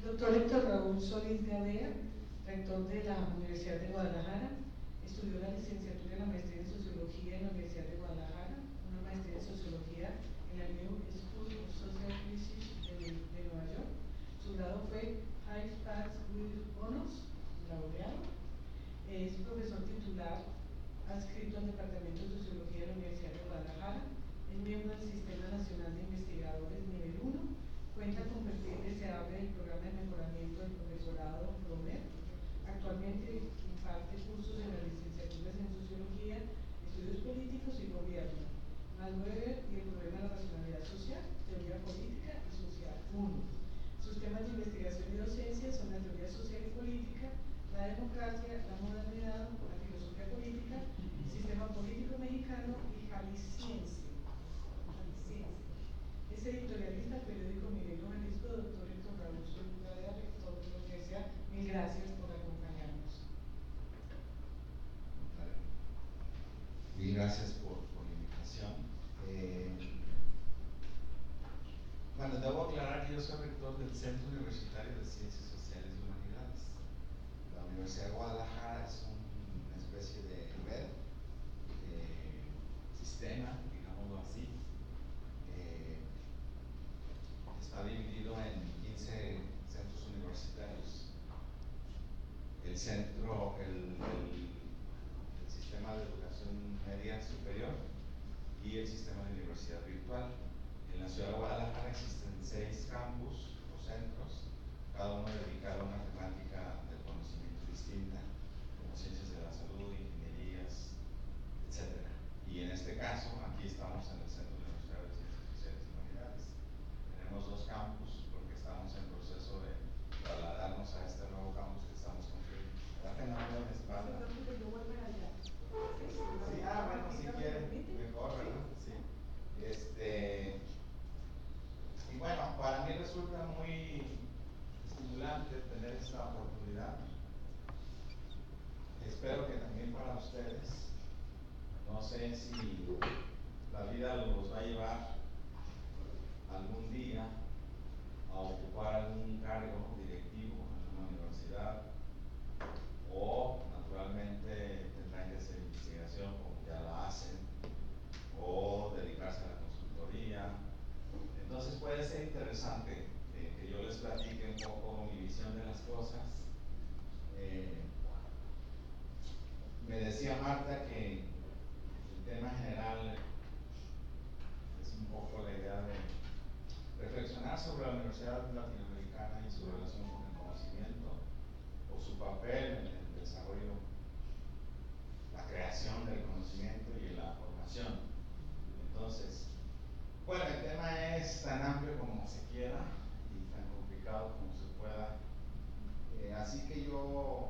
Doctor Héctor Raúl Solís Gadea, rector de la Universidad de Guadalajara, estudió la licenciatura y la maestría en Sociología en la Universidad de Guadalajara, una maestría en Sociología en la New School of Social Research de Nueva York. Su grado fue High Pass with Honors, laureado. Es profesor titular adscrito al Departamento de Sociología de la Universidad de Guadalajara. Es miembro del Sistema Nacional de Investigadores Nivel 1. Cuenta con perfil deseable del Programa de Mejoramiento del Profesorado PROMED. Actualmente imparte cursos en las licenciaturas en Sociología, Estudios Políticos y Gobierno, más 9 y el Problema de la Racionalidad Social, Teoría Política y Social 1. Sus temas de investigación y docencia son la teoría social y política, la democracia, la modernidad, la filosofía política, el sistema político mexicano y jalisciense. Es editorialista del periódico Milenio Jalisco, doctor Héctor Raúl Solís Gadea, rector de la universidad. Mil gracias por acompañarnos. Mil gracias por la invitación. Bueno, debo aclarar que yo soy rector del Centro Universitario de Ciencias Sociales y Humanidades. La Universidad de Guadalajara es una especie de red, sistema, digámoslo así. Está dividido en 15 centros universitarios. El sistema de educación media superior y el sistema de universidad virtual. En la ciudad de Guadalajara existen 6 campus o centros, cada uno dedicado a una temática del conocimiento distinta, como ciencias de la salud, ingenierías, etc. Y en este caso, aquí estamos en el Centro Universitario de Ciencias Sociales y Humanidades. Tenemos 2 campus porque estamos en proceso de trasladarnos a este nuevo campus que estamos construyendo. ¿Verdad que no me doy la espalda? Sí, bueno, si quieren, mejor, ¿verdad? Sí. Y bueno, para mí resulta muy estimulante tener esta oportunidad. Espero que también para ustedes. No sé si la vida los va a llevar algún día a ocupar algún cargo directivo en una universidad, o naturalmente tendrán que hacer investigación como ya la hacen, o decía Marta que el tema general es un poco la idea de reflexionar sobre la Universidad Latinoamericana y su relación con el conocimiento, o su papel en el desarrollo, la creación del conocimiento y en la formación. Entonces, bueno, el tema es tan amplio como se quiera y tan complicado como se pueda. Así que yo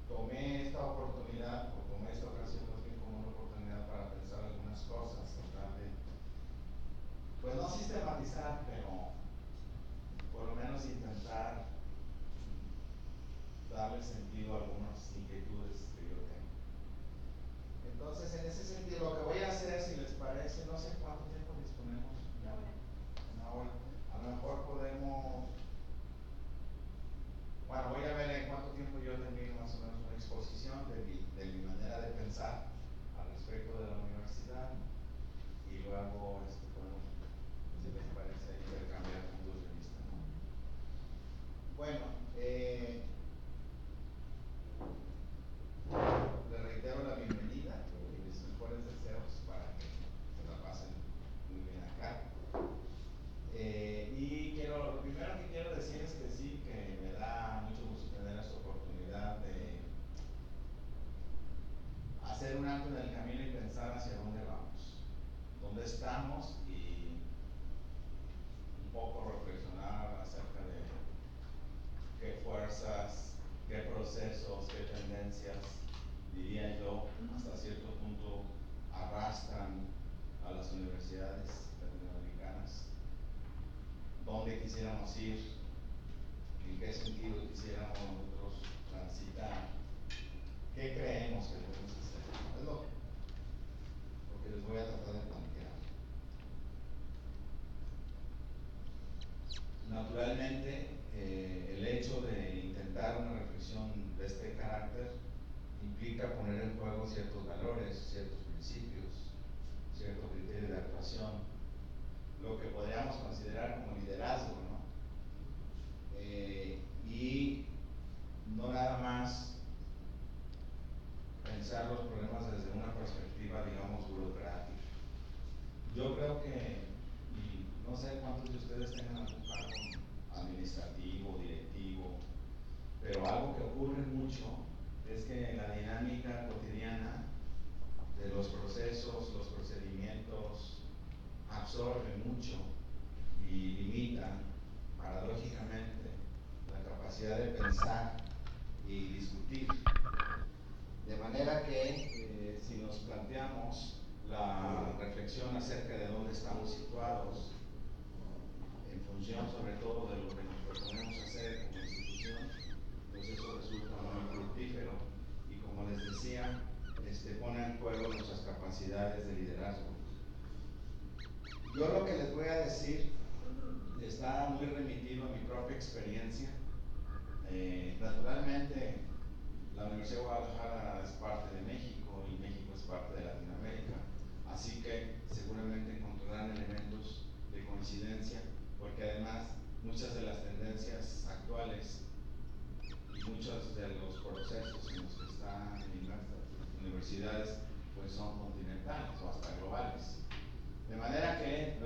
tomé esta oportunidad, o tomé esta ocasión más bien como una oportunidad para pensar algunas cosas, tratar de, pues no sistematizar, pero por lo menos intentar darle sentido a algunas inquietudes que yo tengo. Entonces, en ese sentido, lo que voy a hacer, si les parece, no sé cuánto tiempo disponemos. Una hora. A lo mejor podemos, bueno, voy a ver en cuánto tiempo yo termino más o menos una exposición de mi manera de pensar al respecto de la universidad, y luego podemos, si les parece, intercambiar puntos de vista, ¿no? Bueno, les reitero la bienvenida y mis mejores deseos para que se la pasen muy bien acá. Y lo primero que quiero decir es que sí, que me da mucho gusto tener esta oportunidad de hacer un alto en el camino y pensar hacia dónde vamos, dónde estamos, y un poco reflexionar acerca de qué fuerzas, qué procesos, qué tendencias, diría yo, hasta cierto punto arrastran a las universidades latinoamericanas, dónde quisiéramos ir, en qué sentido quisiéramos nosotros transitar, qué creemos que podemos hacer. Es lo que les voy a tratar de plantear. Naturalmente, el hecho de intentar una reflexión de este carácter implica poner en juego ciertos valores, ciertos principios, cierto criterio de actuación, lo que podríamos considerar como liderazgo, ¿no? Y no nada más pensar los problemas desde una perspectiva, digamos, burocrática. Yo creo que, y no sé cuántos de ustedes tengan algún cargo administrativo, directivo, pero algo que ocurre mucho es que la dinámica cotidiana de los procesos, los procedimientos, absorbe mucho y limitan paradójicamente la capacidad de pensar y discutir. De manera que si nos planteamos la reflexión acerca de dónde estamos situados, en función sobre todo de lo que nos proponemos hacer como institución, pues eso resulta muy fructífero y, como les decía, pone en juego nuestras capacidades de liderazgo. Yo lo que les voy a decir está muy remitido a mi propia experiencia. Naturalmente, la Universidad de Guadalajara es parte de México y México es parte de Latinoamérica, así que seguramente encontrarán elementos de coincidencia, porque además muchas de las tendencias actuales y muchos de los procesos en los que están inmersas las universidades pues son continentales o hasta globales. De manera que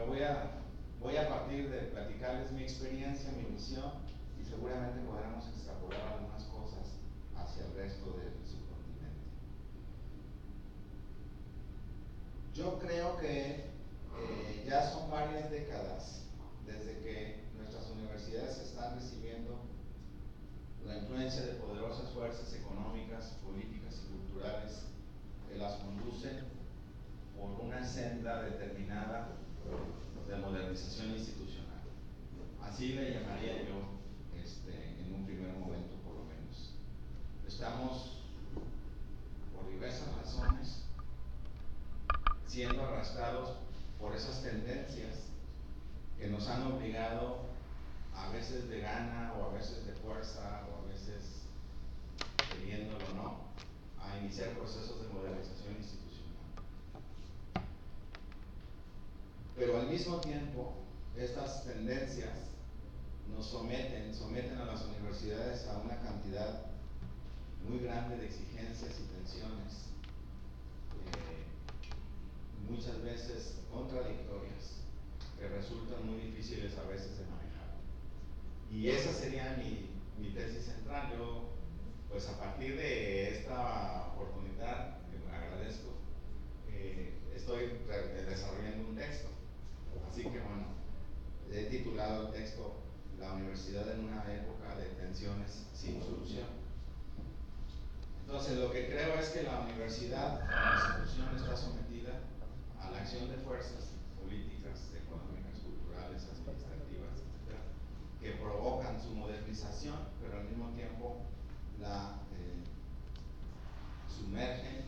voy a partir de platicarles mi experiencia, mi visión, y seguramente podremos extrapolar algunas cosas hacia el resto del subcontinente. Yo creo que ya son varias décadas desde que nuestras universidades están recibiendo la influencia de poderosas fuerzas económicas, políticas y culturales que las conducen por una senda determinada de modernización institucional. Así le llamaría yo en un primer momento, por lo menos. Estamos, por diversas razones, siendo arrastrados por esas tendencias que nos han obligado, a veces de gana o a veces de fuerza o a veces queriéndolo o no, a iniciar procesos de modernización institucional. Pero al mismo tiempo, estas tendencias nos someten a las universidades a una cantidad muy grande de exigencias y tensiones, muchas veces contradictorias, que resultan muy difíciles a veces de manejar. Y esa sería mi tesis central. Yo, pues a partir de esta oportunidad, que me agradezco, estoy desarrollando un texto. Así que bueno, he titulado el texto La universidad en una época de tensiones sin solución. Entonces, lo que creo es que la universidad como institución está sometida a la acción de fuerzas políticas, económicas, culturales, administrativas, etc., que provocan su modernización, pero al mismo tiempo la sumergen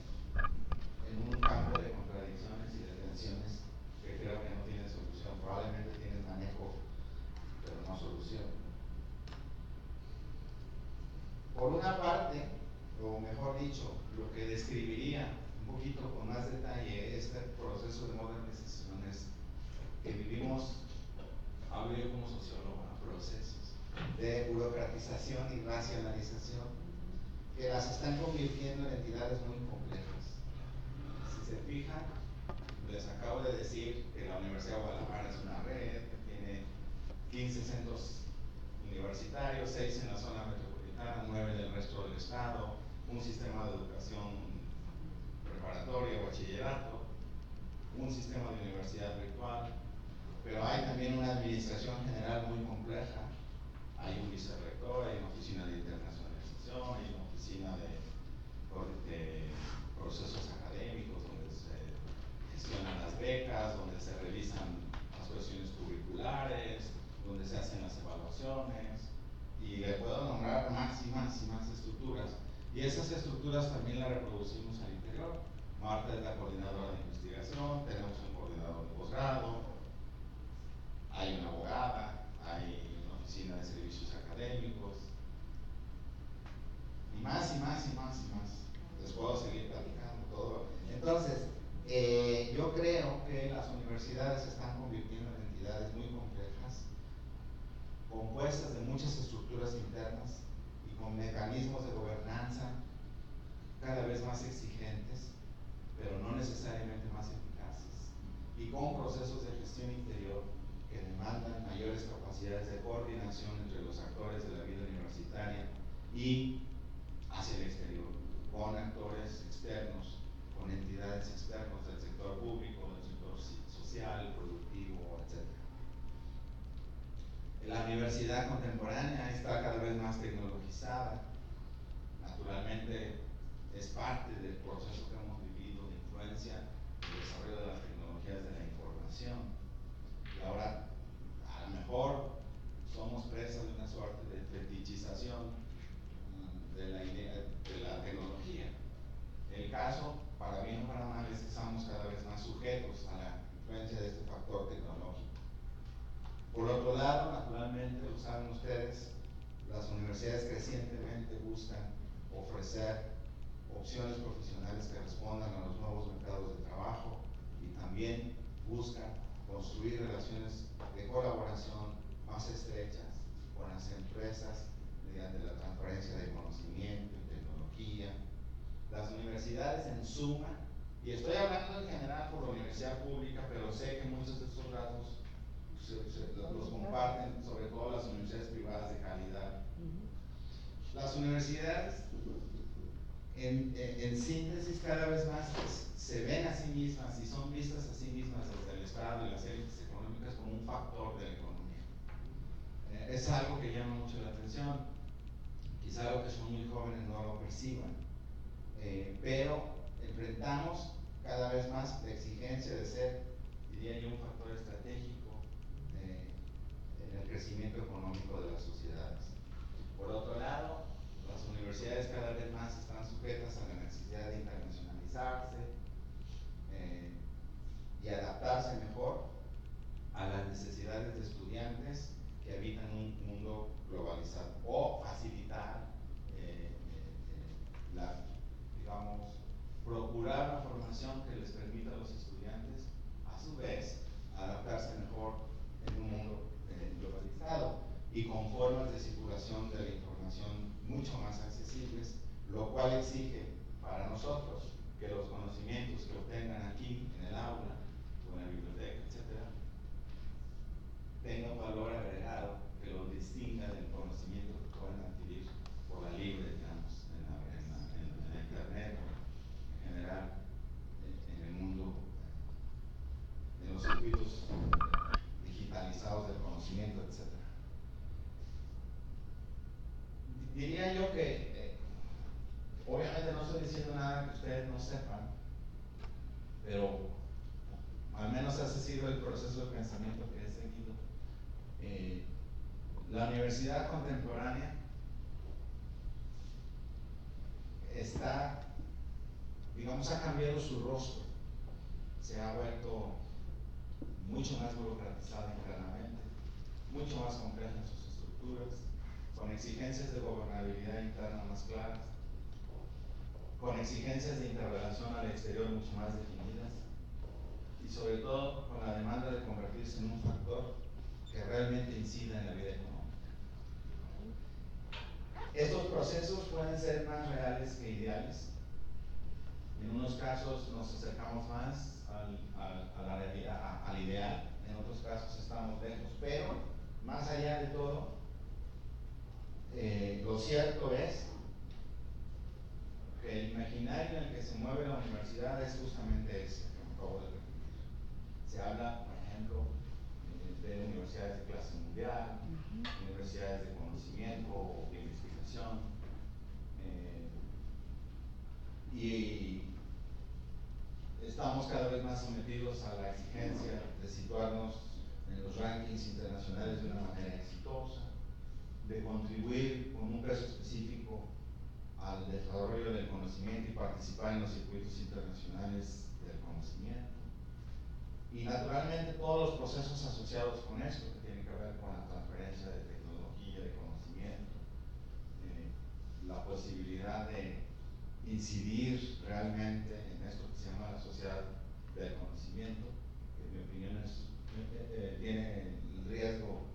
en un campo de contradicciones y de tensiones que creo que no tienen solución. Probablemente tienen manejo, pero no solución. Por una parte, o mejor dicho, lo que describiría un poquito con más detalle este proceso de modernización es que vivimos, hablo yo como sociólogo, procesos de burocratización y racionalización que las están convirtiendo en entidades muy complejas. Si se fijan, les acabo de decir que la Universidad de Guadalajara es una red que tiene 15 centros universitarios, 6 en la zona metropolitana, 9 en el resto del estado, un sistema de educación preparatoria, bachillerato, un sistema de universidad virtual, pero hay también una administración general muy compleja. Hay un vicerrector, hay una oficina de internacionalización, hay una oficina de procesos académicos donde se gestionan las becas, donde se revisan las cuestiones curriculares, donde se hacen las evaluaciones, y le puedo nombrar más y más y más estructuras. Y esas estructuras también las reproducimos al interior. Marta es la coordinadora de investigación, tenemos un coordinador de posgrado, hay una abogada, hay una oficina de servicios académicos, y más y más y más y más. Les puedo seguir platicando todo. Entonces, yo creo que las universidades se están convirtiendo en entidades muy complejas, compuestas de muchas estructuras internas y con mecanismos de gobernanza cada vez más exigentes, pero no necesariamente más eficaces, y con procesos de gestión interior que demandan mayores capacidades de coordinación entre los actores de la vida universitaria y hacia el exterior, con actores externos, con entidades externas del sector público, del sector social, productivo, etc. La universidad contemporánea está cada vez más tecnologizada. Naturalmente es parte del proceso que hemos vivido de influencia y desarrollo de las tecnologías de la información. Y ahora, a lo mejor, somos presas de una suerte de fetichización de la tecnología. El caso, para bien o para mal, es que estamos cada vez más sujetos a la influencia de este factor tecnológico. Por otro lado, naturalmente, lo saben ustedes, las universidades crecientemente buscan ofrecer opciones profesionales que respondan a los nuevos mercados de trabajo, y también buscan construir relaciones de colaboración más estrechas con las empresas mediante la transferencia de conocimiento y tecnología. Las universidades, en suma, y estoy hablando en general por la universidad pública, pero sé que muchos de estos rasgos los comparten, sobre todo las universidades privadas de calidad. Las universidades, en síntesis, cada vez más se ven a sí mismas y son vistas a sí mismas desde el Estado y las élites económicas como un factor de la economía. Es algo que llama mucho la atención. Quizá los que son muy jóvenes no lo perciban, pero enfrentamos cada vez más la exigencia de ser, diría yo, un factor estratégico en el crecimiento económico de las sociedades. Por otro lado, las universidades cada vez más están sujetas a la necesidad de internacionalizarse y adaptarse mejor a las necesidades de estudiantes que habitan un mundo globalizado, o facilitar procurar una formación que les permita a los estudiantes, a su vez, adaptarse mejor en un mundo globalizado y con formas de circulación de la información mucho más accesibles, lo cual exige para nosotros que los conocimientos que obtengan aquí en el aula o en la biblioteca, etcétera, tengan valor agregado que los distinga del conocimiento que pueden adquirir por la libre, digamos, en la internet o en general en el mundo, en los circuitos digitalizados del conocimiento, etcétera. Diría yo que obviamente no estoy diciendo nada que ustedes no sepan, pero al menos ese ha sido el proceso de pensamiento que he seguido. La universidad contemporánea está, digamos, ha cambiado su rostro, se ha vuelto mucho más burocratizada internamente, mucho más compleja en sus estructuras, con exigencias de gobernabilidad interna más claras, con exigencias de interrelación al exterior mucho más definidas y sobre todo con la demanda de convertirse en un factor que realmente incida en la vida económica. Estos procesos pueden ser más reales que ideales. En unos casos nos acercamos más al ideal, en otros casos estamos lejos, pero más allá de todo, lo cierto es que el imaginario en el que se mueve la universidad es justamente ese que me acabo de referir. Se habla, por ejemplo, de universidades de clase mundial, universidades de conocimiento o de investigación, y estamos cada vez más sometidos a la exigencia de situarnos en los rankings internacionales de una manera exitosa, de contribuir con un peso específico al desarrollo del conocimiento y participar en los circuitos internacionales del conocimiento. Y naturalmente todos los procesos asociados con esto, que tienen que ver con la transferencia de tecnología, de conocimiento, la posibilidad de incidir realmente en esto que se llama la sociedad del conocimiento, que en mi opinión tiene el riesgo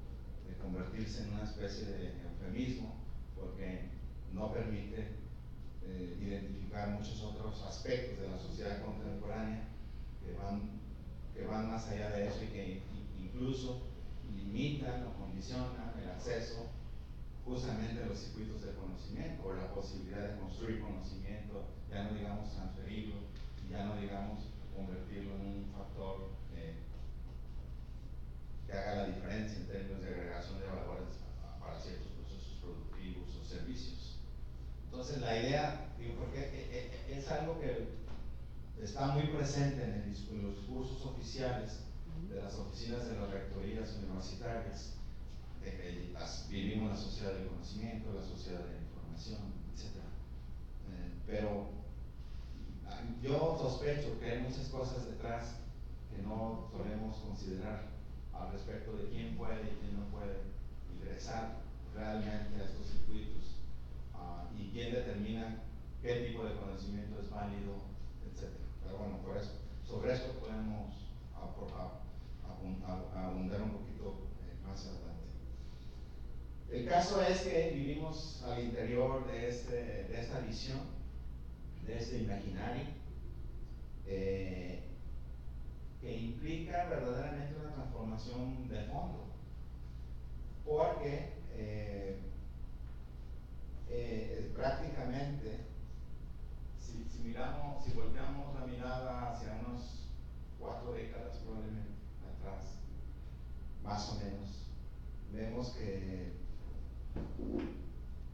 de convertirse en una especie de eufemismo, porque no permite identificar muchos otros aspectos de la sociedad contemporánea que van más allá de eso y que incluso limitan o condicionan el acceso justamente a los circuitos de conocimiento o la posibilidad de construir conocimiento, ya no digamos transferirlo, ya no digamos convertirlo en un factor que haga la diferencia en términos de agregación de valores para ciertos procesos productivos o servicios. Entonces la idea, digo, porque es algo que está muy presente en los discursos oficiales de las oficinas de las rectorías universitarias, de que vivimos la sociedad del conocimiento, la sociedad de la información, etc. Pero yo sospecho que hay muchas cosas detrás que no solemos considerar al respecto de quién puede y quién no puede ingresar realmente a estos circuitos y quién determina qué tipo de conocimiento es válido, etc. Pero bueno, por eso, sobre esto podemos abundar un poquito más adelante. El caso es que vivimos al interior de esta visión, de este imaginario, que implica verdaderamente una transformación de fondo, porque prácticamente, si volteamos la mirada hacia unos 4 décadas probablemente atrás, más o menos, vemos que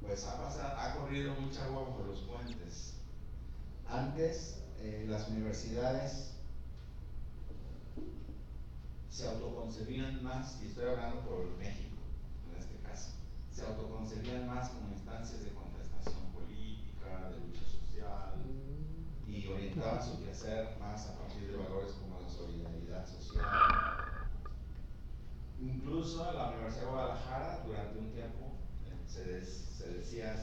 pues ha corrido mucha agua por los puentes. Antes las universidades se autoconcebían más, y estoy hablando por México en este caso, se autoconcebían más como instancias de contestación política, de lucha social, y orientaban su quehacer más a partir de valores como la solidaridad social. Incluso la Universidad de Guadalajara durante un tiempo se decía a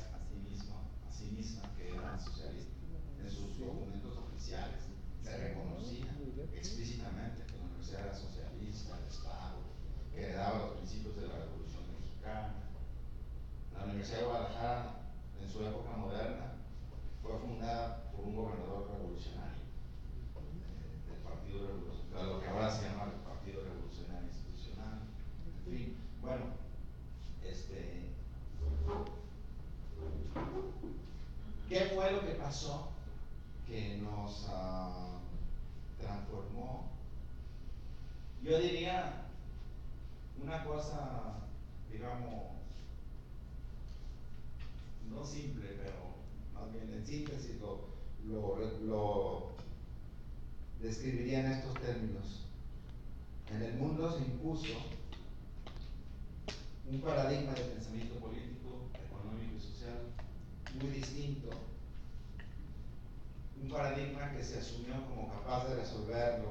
sí misma que era socialista. En sus documentos oficiales se reconocía explícitamente que la universidad era socialista, el Estado, que heredaba los principios de la Revolución Mexicana. La Universidad de Guadalajara, en su época moderna, fue fundada por un gobernador revolucionario del Partido Revolucionario, lo que ahora se llama el Partido Revolucionario Institucional. En fin, bueno, ¿qué fue lo que pasó que nos transformó? Yo diría una cosa, digamos, no simple, pero más bien en síntesis lo describiría en estos términos. En el mundo se impuso un paradigma de pensamiento político, económico y social muy distinto, un paradigma que se asumió como capaz de resolver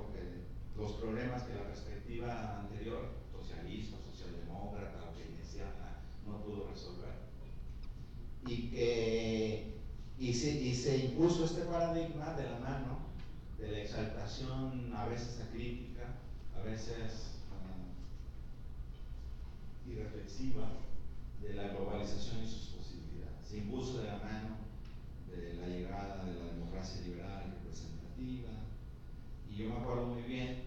los problemas que la perspectiva anterior, socialista, socialdemócrata o keynesiana, no pudo resolver. Y se impuso este paradigma de la mano de la exaltación a veces acrítica, a veces irreflexiva de la globalización y sus posibilidades. Se impuso de la mano de la llegada de la democracia liberal y representativa. Y yo me acuerdo muy bien,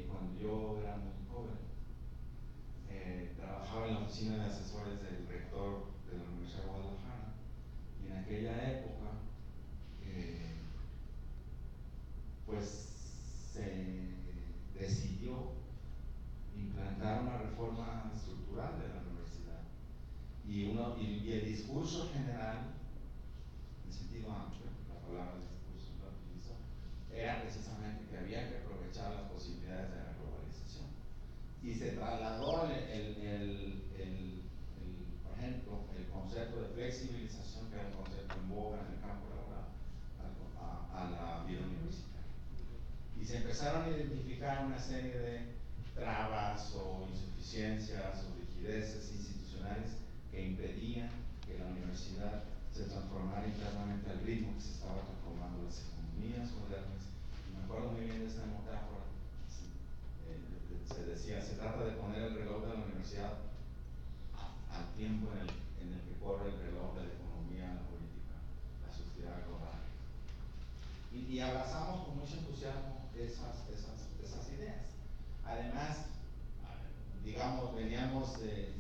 cuando yo era muy joven, trabajaba en la oficina de asesores del rector de la Universidad de Guadalajara, y en aquella época, pues se decidió implantar una reforma estructural de la universidad. Y el discurso general, en sentido amplio, la palabra discurso la utilizó, era precisamente que había que aprovechar las posibilidades de la globalización. Y se trasladó por ejemplo, el concepto de flexibilización, que era un concepto en boga en el campo laboral, a la vida universitaria. Y se empezaron a identificar una serie de trabas o insuficiencias o rigideces institucionales que impedían que la universidad se transformara internamente al ritmo que se estaba transformando las economías modernas. Y me acuerdo muy bien de esta metáfora. Se decía, se trata de poner el reloj de la universidad al tiempo en el que corre el reloj de la economía, la política, la sociedad global. Y abrazamos con mucho entusiasmo esas ideas. Además, digamos, veníamos de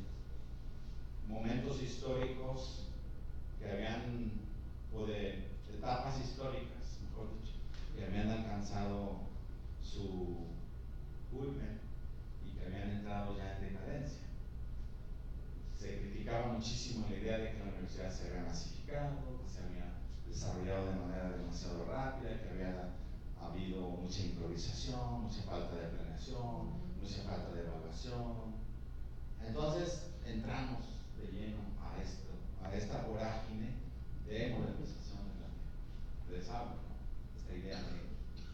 momentos históricos que habían, o de etapas históricas, mejor dicho, que habían alcanzado su culmen y que habían entrado ya en decadencia. Se criticaba muchísimo la idea de que la universidad se había masificado, que se había desarrollado de manera demasiado rápida, que había habido mucha improvisación, mucha falta de planeación, mucha falta de evaluación. Entonces entramos de lleno a esta vorágine de modernización de desarrollo, ¿no? Esta idea de...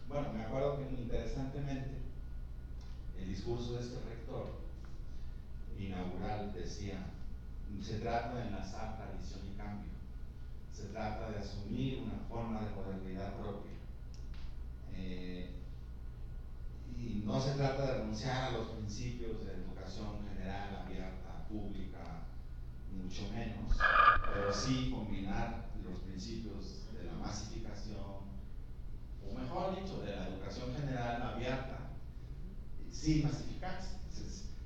Bueno, me acuerdo que interesantemente el discurso de este rector inaugural decía: se trata de enlazar tradición y cambio, se trata de asumir una forma de modernidad propia, y no se trata de renunciar a los principios de educación general, abierta, pública, mucho menos, pero sí combinar los principios de la masificación, o mejor dicho, de la educación general abierta, sin masificarse.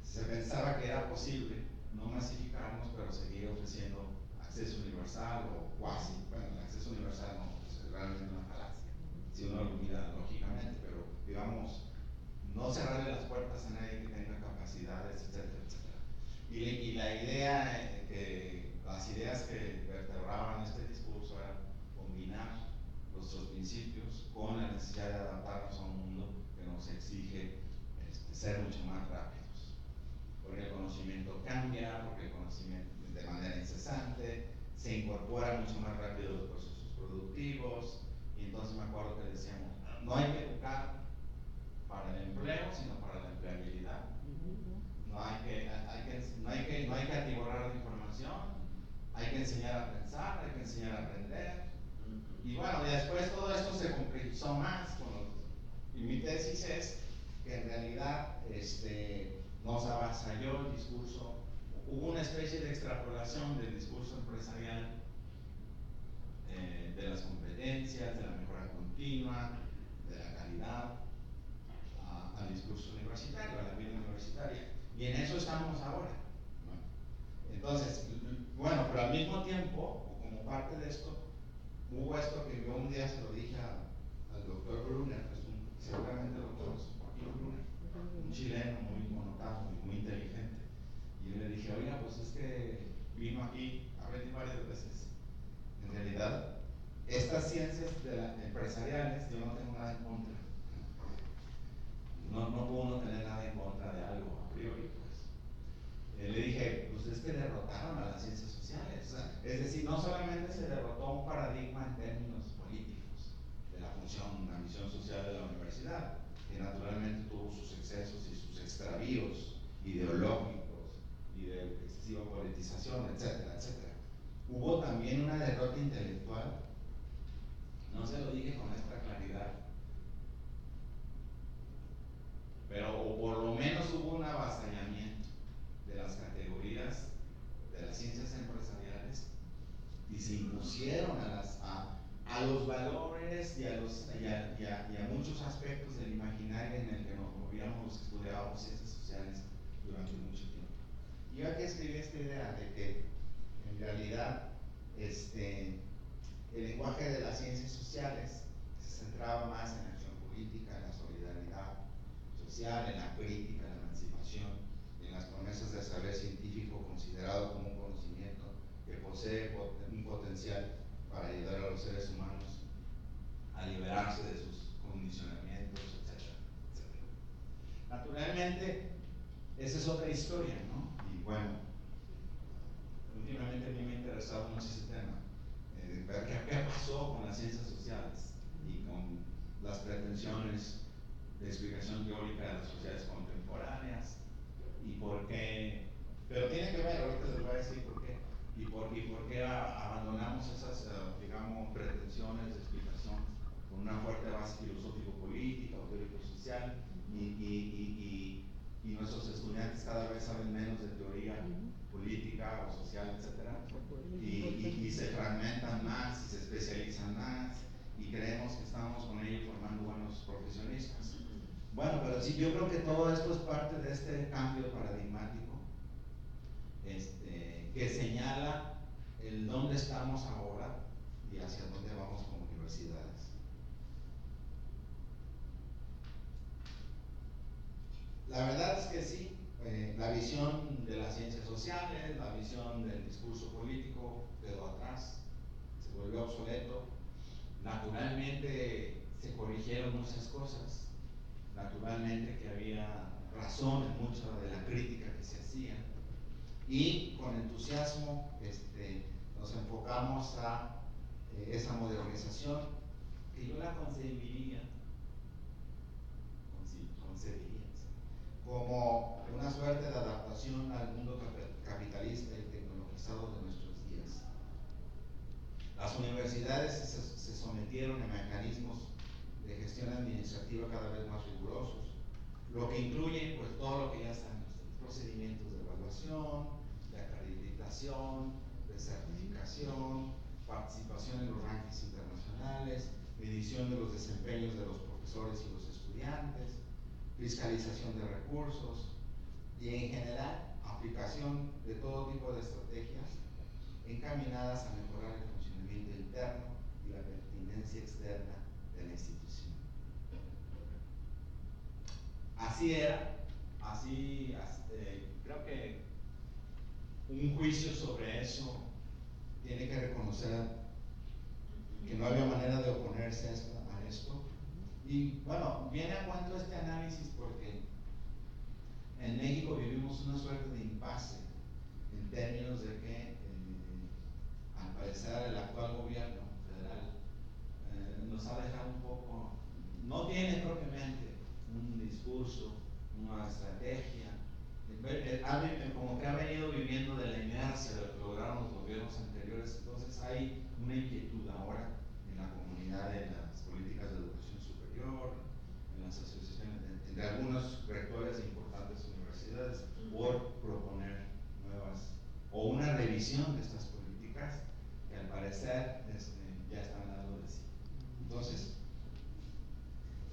Se pensaba que era posible no masificarnos, pero seguir ofreciendo acceso universal o cuasi. Bueno, el acceso universal no, es realmente una falacia, si uno lo mira lógicamente, pero digamos, no cerrarle las puertas a nadie que tenga capacidades, etcétera, etcétera. Y la idea, las ideas que vertebraban este discurso era combinar nuestros principios con la necesidad de adaptarnos a un mundo que nos exige ser mucho más rápidos. Porque el conocimiento cambia, porque el conocimiento de manera incesante, se incorpora mucho más rápido los procesos productivos, y entonces me acuerdo que decíamos, no hay que educar para el empleo, sino para la empleabilidad. No hay que atiborrar de información, hay que enseñar a pensar, hay que enseñar a aprender. Y bueno, después todo esto se complejizó más y mi tesis es que en realidad nos avasalló el discurso, hubo una especie de extrapolación del discurso empresarial de las competencias, de la mejora continua, de la calidad, al discurso universitario, a la vida universitaria. Y en eso estamos ahora, ¿no? Entonces, bueno, pero al mismo tiempo, o como parte de esto, hubo esto que yo un día se lo dije al doctor Brunner, que seguramente lo conozco, Joaquín Brunner, un chileno muy connotado y muy inteligente. Y yo le dije, oiga, pues es que vino aquí a venir varias veces. En realidad, estas ciencias empresariales, yo no tengo nada en contra. No puedo uno tener nada en contra de algo a priori, pues. Le dije, pues es que derrotaron a las ciencias sociales. O sea, es decir, no solamente se derrotó un paradigma en términos políticos de la función, la misión social de la universidad, que naturalmente tuvo sus excesos y sus extravíos ideológicos y de excesiva politización, etcétera, etcétera. Hubo también una derrota intelectual, no se lo dije con esta claridad, pero o por lo menos hubo un avasallamiento de las categorías de las ciencias empresariales y se impusieron a los valores y a muchos aspectos del imaginario en el que nos movíamos los que estudiábamos ciencias sociales durante mucho tiempo. Y yo aquí escribí esta idea de que en realidad el lenguaje de las ciencias sociales se centraba más en la acción política, en la solidaridad social, en la crítica, en la emancipación, en las promesas del saber científico considerado como un conocimiento que posee un potencial para ayudar a los seres humanos a liberarse de sus condicionamientos, etcétera, etcétera. Naturalmente, esa es otra historia, ¿no? Y bueno, últimamente a mí me ha interesado mucho ese tema, ver qué pasó con las ciencias sociales y con las pretensiones de explicación teórica de las sociedades contemporáneas y por qué, pero tiene que ver, ahorita les voy a decir por qué, y por qué abandonamos esas, digamos, pretensiones de explicación con una fuerte base filosófico-política o teórico-social y nuestros estudiantes cada vez saben menos de teoría política o social, etcétera, y se fragmentan más y se especializan más y creemos que estamos con ellos formando buenos profesionistas. Bueno, pero sí, yo creo que todo esto es parte de este cambio paradigmático que señala el dónde estamos ahora y hacia dónde vamos como universidades. La verdad es que sí, la visión de las ciencias sociales, la visión del discurso político quedó atrás, se volvió obsoleto. Naturalmente se corrigieron muchas cosas, naturalmente que había razón en mucha de la crítica que se hacía y con entusiasmo nos enfocamos a esa modernización que yo la concebiría como una suerte de adaptación al mundo capitalista y tecnologizado de nuestros días. Las universidades se sometieron a mecanismos de gestión administrativa cada vez más rigurosos, lo que incluye pues todo lo que ya están los procedimientos de evaluación, de acreditación, de certificación, participación en los rankings internacionales, medición de los desempeños de los profesores y los estudiantes, fiscalización de recursos y en general aplicación de todo tipo de estrategias encaminadas a mejorar el funcionamiento interno y la pertinencia externa de la institución. Así era, creo que un juicio sobre eso tiene que reconocer que no había manera de oponerse a esto. Y bueno, viene a cuento este análisis porque en México vivimos una suerte de impasse en términos de que al parecer el actual gobierno federal nos ha dejado un poco, no tiene propiamente un discurso, una estrategia, como que ha venido viviendo de la inercia de lo que lograron los gobiernos anteriores. Entonces hay una inquietud ahora en la comunidad de las políticas de educación superior, en las asociaciones, entre algunos rectores de importantes universidades, por proponer nuevas o una revisión de estas políticas que al parecer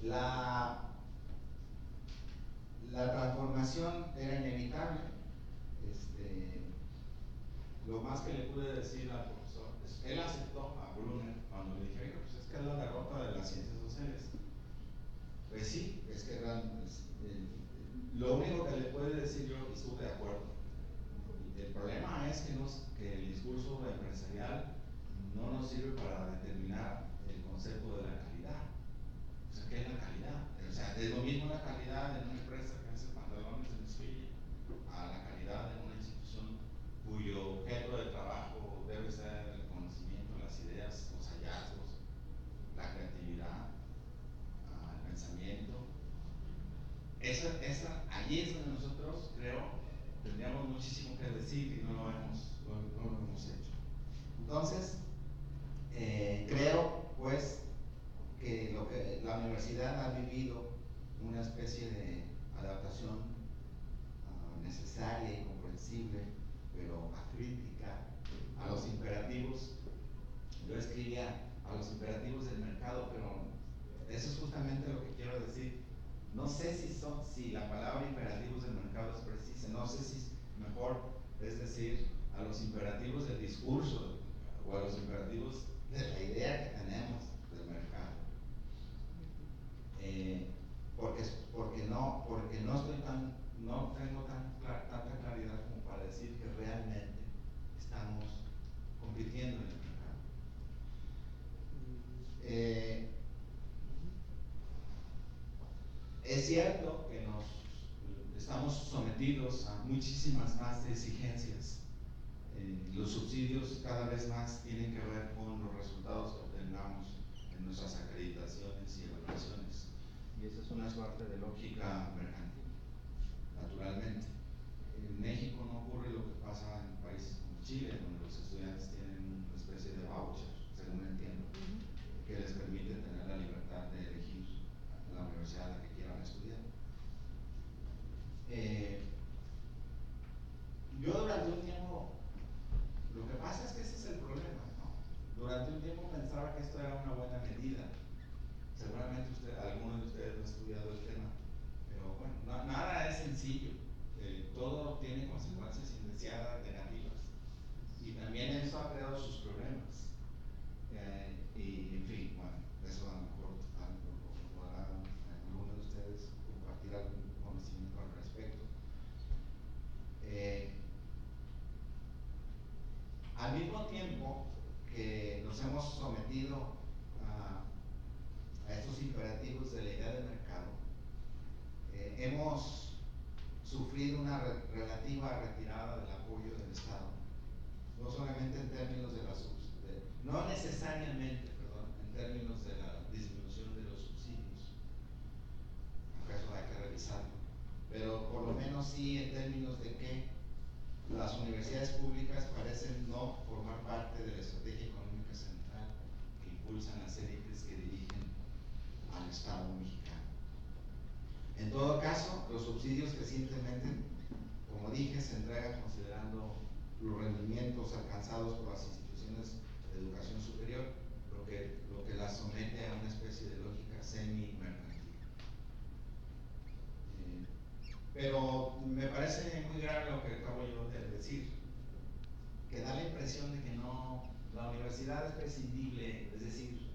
La transformación era inevitable. Lo más que le pude decir al profesor es, él aceptó a Brunner cuando le dije, pues es que es la derrota de las ciencias sociales. Pues sí, es que lo único que le puedo decir yo, y estuve de acuerdo, el problema es que el discurso empresarial no nos sirve para determinar el concepto de la calidad. O sea, ¿qué es la calidad? O sea, es lo mismo la calidad de una empresa que hace pantalones en desfile a la calidad de una institución cuyo objeto de trabajo debe ser el conocimiento, las ideas, los hallazgos, la creatividad, el pensamiento. Allí es donde nosotros, creo, tendríamos muchísimo que decir y no lo hemos hecho. Entonces, creo, pues, que la universidad ha vivido una especie de adaptación necesaria y comprensible, pero acrítica a los imperativos. Yo escribía a los imperativos del mercado, pero eso es justamente lo que quiero decir. No sé si la palabra imperativos del mercado es precisa, no sé si mejor es decir a los imperativos del discurso o a los imperativos de la idea que tenemos del mercado. Porque no tengo tanta claridad como para decir que realmente estamos compitiendo en el mercado. Es cierto que estamos sometidos a muchísimas más exigencias. Los subsidios cada vez más tienen que ver con los resultados que obtengamos en nuestras acreditaciones y evaluaciones. Y esa es una suerte de lógica mercantil, naturalmente. En México no ocurre lo que pasa en países como Chile, donde los estudiantes tienen una especie de voucher, según entiendo, que les permite tener la libertad de elegir la universidad a la que quieran estudiar. Yo durante un tiempo, lo que pasa es que ese es el problema, ¿no? Durante un tiempo pensaba que esto era una buena medida. Seguramente alguno de ustedes no ha estudiado el tema, pero bueno, nada es sencillo. Todo tiene consecuencias indeseadas, negativas. Y también eso ha creado sus problemas. Y en fin, bueno, eso a lo mejor podrán algunos de ustedes compartir algún conocimiento al respecto. Al mismo tiempo que nos hemos sometido a estos imperativos de la idea de mercado, hemos sufrido una relativa retirada del apoyo del Estado, no solamente en términos de no necesariamente, en términos de la disminución de los subsidios, aunque eso hay que revisarlo, pero por lo menos sí en términos de que las universidades públicas parecen no formar parte de la estrategia económica central que impulsan las élites que dirigen al Estado mexicano. En todo caso, los subsidios recientemente, como dije, se entregan considerando los rendimientos alcanzados por las instituciones de educación superior, lo que las somete a una especie de lógica semi-mercantil. Pero me parece muy grave lo que acabo yo de decir, que da la impresión de que la universidad es prescindible, es decir,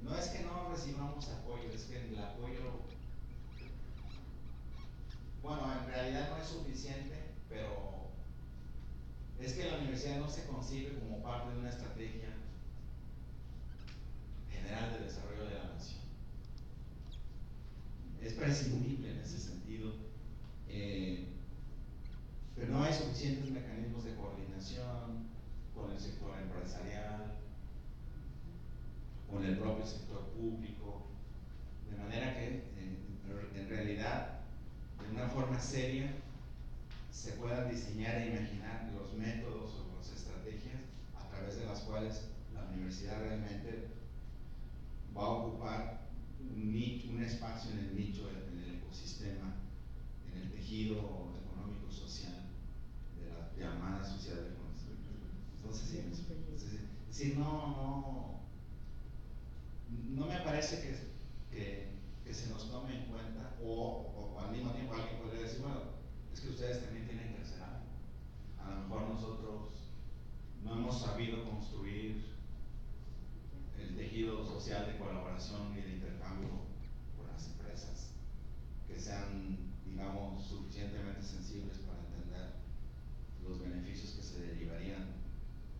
no es que no recibamos apoyo, es que el apoyo, bueno, en realidad no es suficiente, pero es que la universidad no se concibe como parte de una estrategia general de desarrollo de la nación. Es prescindible en ese sentido, pero no hay suficientes mecanismos de coordinación con el sector empresarial, con el propio sector público, de manera que en realidad, de una forma seria, se puedan diseñar e imaginar los métodos o las estrategias a través de las cuales la universidad realmente va a ocupar un espacio en el nicho, en el ecosistema, en el tejido económico social de la llamada sociedad del conocimiento. Entonces, no me parece que que se nos tome en cuenta, o al mismo tiempo alguien podría decir, bueno, es que ustedes también tienen que hacer algo. A lo mejor nosotros no hemos sabido construir el tejido social de colaboración y de intercambio con las empresas, que sean, digamos, suficientemente sensibles para entender los beneficios que se derivarían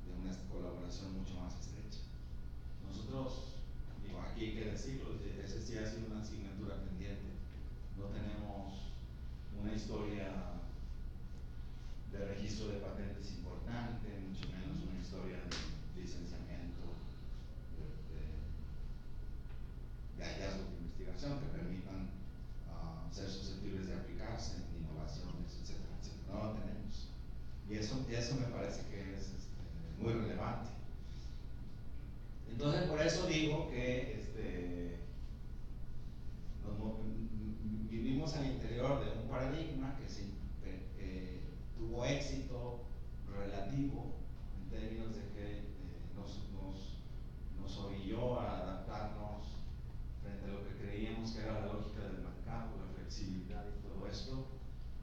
de una colaboración mucho más estrecha. Nosotros, digo, aquí hay que decirlo, ese sí ha sido una asignatura pendiente. No tenemos una historia de registro de patentes importante, mucho menos una historia de licenciamiento, de hallazgos de investigación que permitan ser susceptibles de aplicarse en innovaciones, etcétera, etcétera. No lo tenemos. Y eso me parece que es muy relevante. Entonces, por eso digo que vivimos al interior de un paradigma que tuvo éxito relativo en términos de que nos orilló a adaptarnos frente a lo que creíamos que era la lógica del mercado, la flexibilidad y todo esto,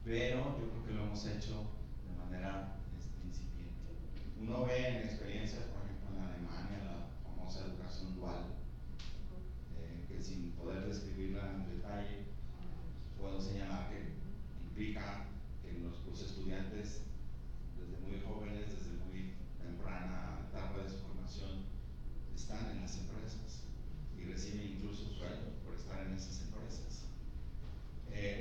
pero yo creo que lo hemos hecho de manera incipiente. Uno ve en experiencias, por ejemplo, en Alemania, la famosa educación dual, que sin poder describirla en detalle, puedo señalar que implica que los estudiantes, desde muy jóvenes, desde muy temprana etapa de su formación, están en las empresas y reciben incluso sueldo por estar en esas empresas.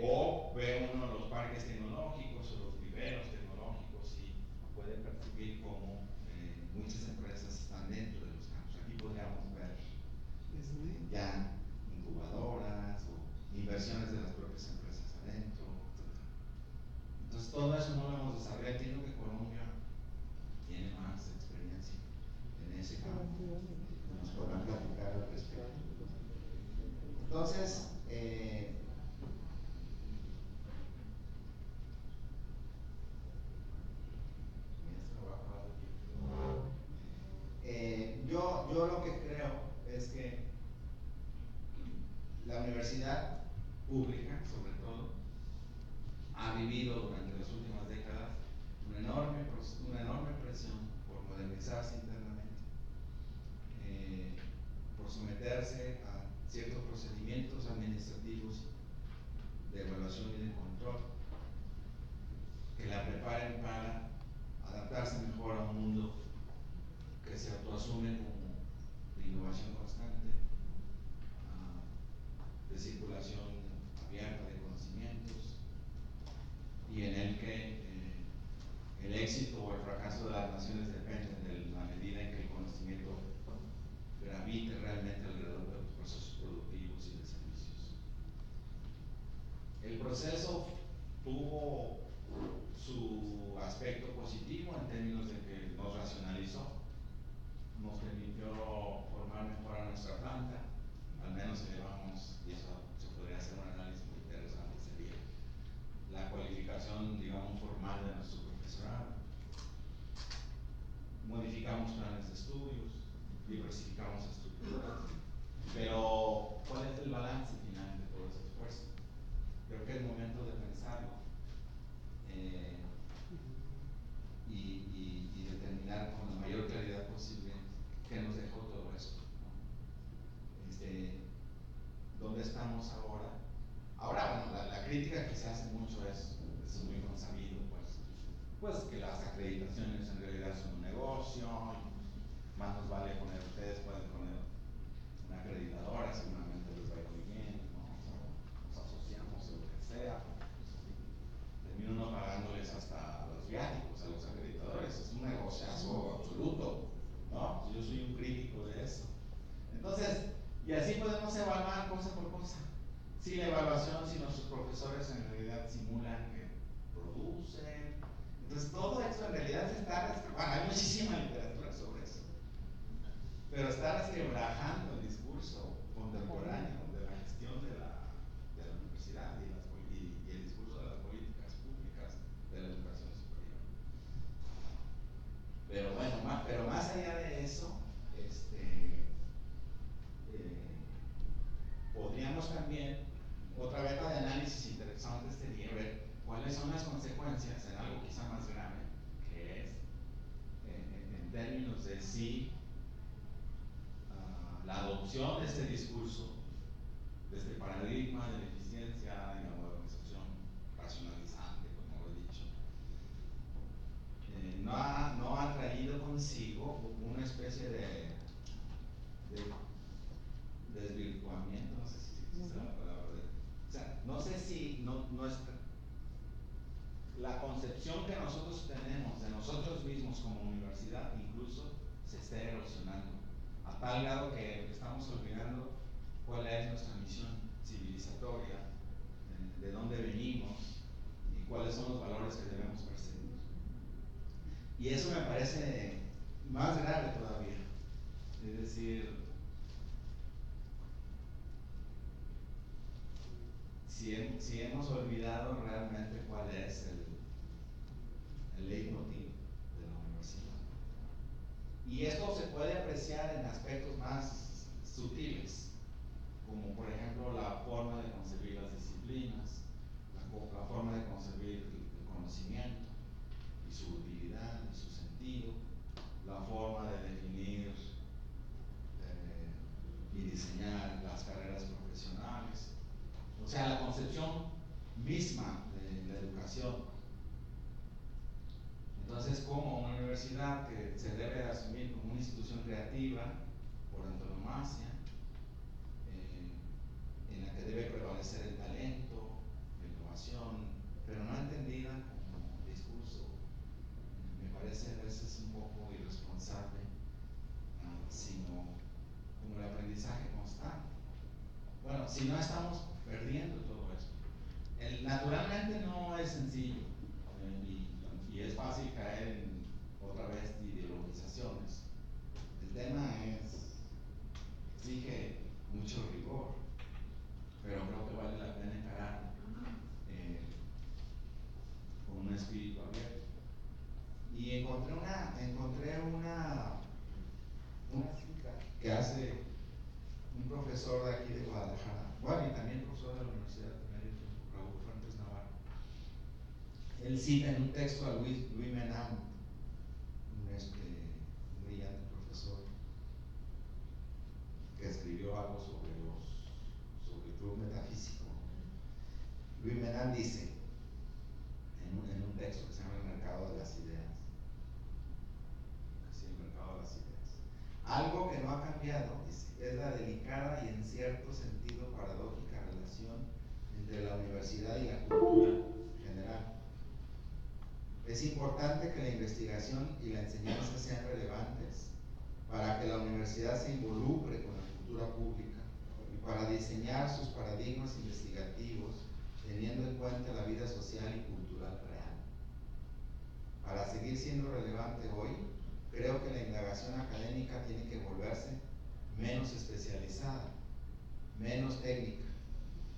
O ve uno los parques tecnológicos o los viveros tecnológicos y puede percibir cómo muchas empresas están dentro de los campos. Aquí podríamos ver ya incubadoras o inversiones de las propias empresas adentro, etc. Entonces todo eso no lo hemos desarrollado. Entiendo que Colombia tiene más experiencia en ese campo, nos podrán platicar al respecto. Entonces, yo lo que creo es que la universidad pública, sobre todo, ha vivido durante las últimas décadas una enorme presión por modernizarse internamente, por someterse a ciertos procedimientos administrativos de evaluación y de control que la preparen para adaptarse mejor a un mundo que se autoasume como de innovación constante, de circulación abierta de conocimientos, y en el que el éxito o el fracaso de las naciones dependen de la medida en que el conocimiento gravite realmente alrededor de los procesos productivos y de servicios. El proceso tuvo su aspecto positivo en términos de que nos racionalizó, nos permitió formar mejor a nuestra planta, al menos elevamos, y eso se podría hacer un análisis muy interesante, sería la cualificación, digamos, formal de nuestro profesorado. Modificamos planes de estudios, diversificamos estructuras, pero ¿cuál es el balance final de todo ese esfuerzo? Creo que es momento de pensarlo y determinar con la mayor claridad posible qué nos dejó todo esto, ¿no? ¿Dónde estamos ahora? Ahora, bueno, la crítica que se hace mucho es muy consabido, pues que las acreditaciones en realidad son un negocio, más nos vale poner, ustedes pueden poner una acreditadora, seguramente les va a ir muy bien, ¿no? Nos asociamos o lo que sea, termina uno pagándoles hasta los viáticos a los acreditadores, es un negociazo absoluto, ¿no? Yo soy un crítico de eso. Entonces, y así podemos evaluar cosa por cosa. Si la evaluación, si nuestros profesores en realidad simulan que producen. Entonces, todo esto en realidad se está, bueno, hay muchísima literatura sobre eso, pero está resquebrajando el discurso contemporáneo de la gestión de la universidad y el discurso de las políticas públicas de la educación superior. Pero bueno, pero más allá de eso, podríamos podríamos también, otra beta de análisis interesante sería ver cuáles son las consecuencias en algo quizá más grave, que es en términos de si la adopción de este discurso, de este paradigma de la eficiencia y la modernización racionalizante, como lo he dicho, no ha traído consigo una especie de desvirtuamiento, no sé si existe la palabra, o sea, no sé si la concepción que nosotros tenemos de nosotros mismos como universidad incluso se esté erosionando, a tal grado que estamos olvidando cuál es nuestra misión civilizatoria, de dónde venimos y cuáles son los valores que debemos perseguir. Y eso me parece más grave todavía. Es decir, si hemos olvidado realmente cuál es el leitmotiv de la universidad. Y esto se puede apreciar en aspectos más sutiles, como por ejemplo la forma de concebir las disciplinas, la forma de concebir el conocimiento y su utilidad y su sentido, la forma de definir y diseñar las carreras profesionales, o sea, la concepción misma de la educación. Entonces, como una universidad que se debe asumir como una institución creativa por antonomasia, en la que debe prevalecer el talento, la innovación, pero no entendida como discurso, me parece a veces un poco irresponsable, sino como el aprendizaje constante. Bueno, si no estamos perdiendo todo esto. Naturalmente no es sencillo y es fácil caer en otra vez ideologizaciones. El tema exige mucho rigor, pero creo que vale la pena encarar con un espíritu abierto. Y encontré una cita que hace un profesor de aquí de Guadalajara, bueno, y también profesor de la Universidad de Mérida, Raúl Fuentes Navarro. Él cita en un texto a Luis Menam, un brillante profesor, que escribió algo sobre el club metafísico. Luis Menam dice, en un texto que se llama El mercado de las ideas, casi el mercado de las ideas, algo que no ha cambiado, dice, es la delicada y en cierto sentido paradójica relación entre la universidad y la cultura general. Es importante que la investigación y la enseñanza sean relevantes para que la universidad se involucre con la cultura pública y para diseñar sus paradigmas investigativos teniendo en cuenta la vida social y cultural real. Para seguir siendo relevante hoy, creo que la indagación académica tiene que volverse menos especializada, menos técnica,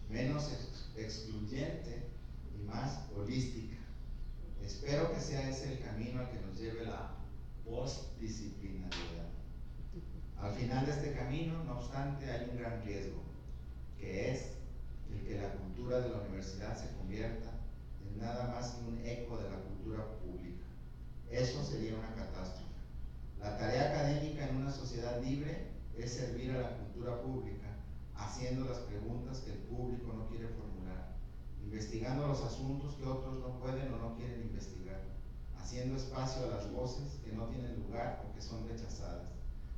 menos excluyente y más holística. Espero que sea ese el camino al que nos lleve la postdisciplinariedad. Al final de este camino, no obstante, hay un gran riesgo, que es el que la cultura de la universidad se convierta en nada más que un eco de la cultura pública. Eso sería una catástrofe. La tarea académica en una sociedad libre es servir a la cultura pública, haciendo las preguntas que el público no quiere formular, investigando los asuntos que otros no pueden o no quieren investigar, haciendo espacio a las voces que no tienen lugar o que son rechazadas.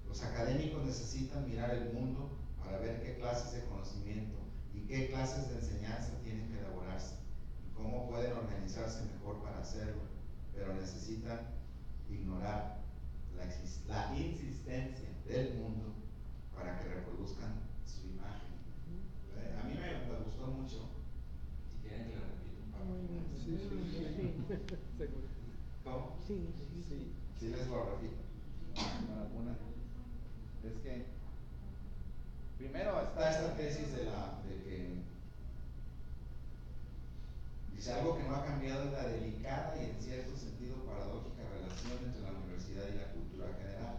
Los académicos necesitan mirar el mundo para ver qué clases de conocimiento y qué clases de enseñanza tienen que elaborarse y cómo pueden organizarse mejor para hacerlo, pero necesitan ignorar la insistencia del mundo para que reproduzcan su imagen. A mí me gustó mucho. Si quieren que lo repita un par de veces. Seguro. ¿Cómo? Sí. Sí les lo repito. Es que primero está esta tesis de que dice algo que no ha cambiado es la delicada y en cierto sentido paradójica relación entre la universidad y la cultura general.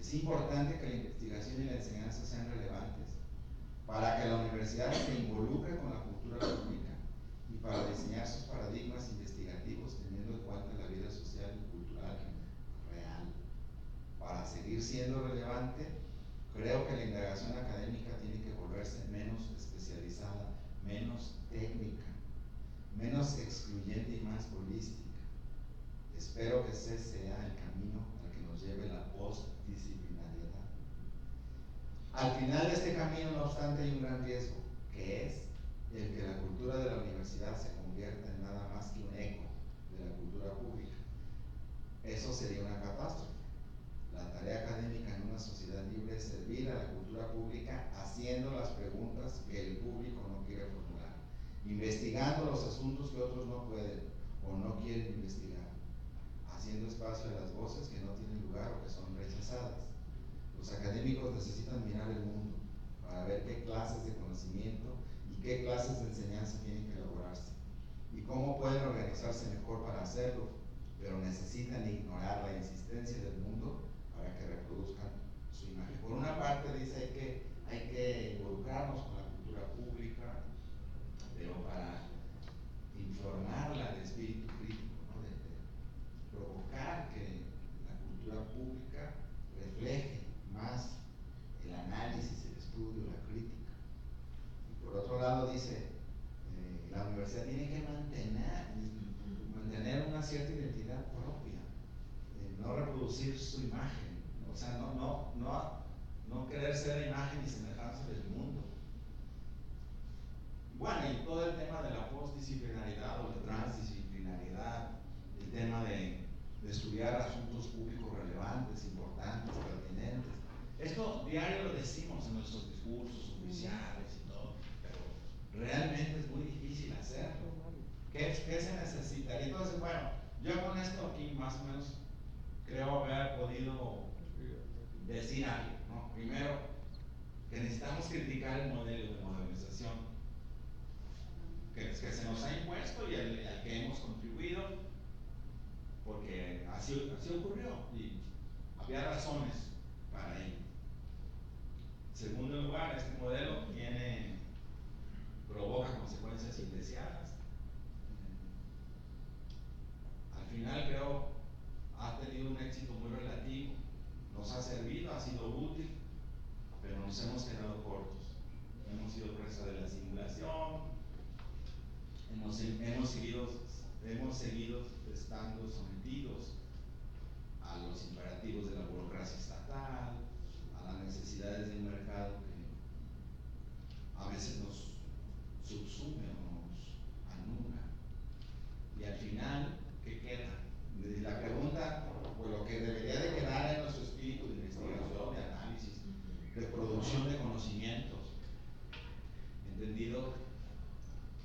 Es importante que la investigación y la enseñanza sean relevantes para que la universidad se involucre con la cultura pública y para diseñar sus paradigmas investigativos teniendo en cuenta la vida social y cultural real. Para seguir siendo relevante, creo que la indagación académica tiene que volverse menos especializada, menos técnica, menos excluyente y más holística. Espero que ese sea el camino al que nos lleve la postdisciplinariedad. Al final de este camino, no obstante, hay un gran riesgo, que es el que la cultura de la universidad se convierta en nada más que un eco de la cultura pública. Eso sería una catástrofe. La tarea académica en una sociedad libre es servir a la cultura pública haciendo las preguntas que el público no quiere formular, investigando los asuntos que otros no pueden o no quieren investigar, haciendo espacio a las voces que no tienen lugar o que son rechazadas. Los académicos necesitan mirar el mundo para ver qué clases de conocimiento y qué clases de enseñanza tienen que elaborarse y cómo pueden organizarse mejor para hacerlo, pero necesitan ignorar la insistencia del mundo para que reproduzcan su imagen. Por una parte dice hay que involucrarnos con la cultura pública, pero para informarla de espíritu crítico, ¿no? de provocar que la cultura pública refleje más el análisis, el estudio, la crítica. Y por otro lado dice, la universidad tiene que mantener una cierta identidad propia, no reproducir su imagen, o sea, no querer ser la imagen y semejanza del mundo. Bueno, y todo el tema de la postdisciplinaridad o la transdisciplinaridad, el tema de estudiar asuntos públicos relevantes, importantes, pertinentes. Esto diario lo decimos en nuestros discursos oficiales y todo, pero realmente es muy difícil hacerlo. ¿Qué se necesita? Y entonces, bueno, yo con esto aquí más o menos creo haber podido decir algo, ¿no? Primero, que necesitamos criticar el modelo de modernización que se nos ha impuesto y al que hemos contribuido, porque así ocurrió y había razones para ello. En segundo lugar, este modelo provoca consecuencias indeseadas. Al final creo ha tenido un éxito muy relativo, nos ha servido, ha sido útil, pero nos hemos quedado cortos. Hemos sido presa de la simulación, hemos seguido estando sometidos a los imperativos de la burocracia estatal, a las necesidades de un mercado que a veces nos subsume o nos anula. Y al final, ¿qué queda? La pregunta, o lo que debería de quedar en nuestro espíritu de investigación, de análisis, de producción de conocimientos, entendido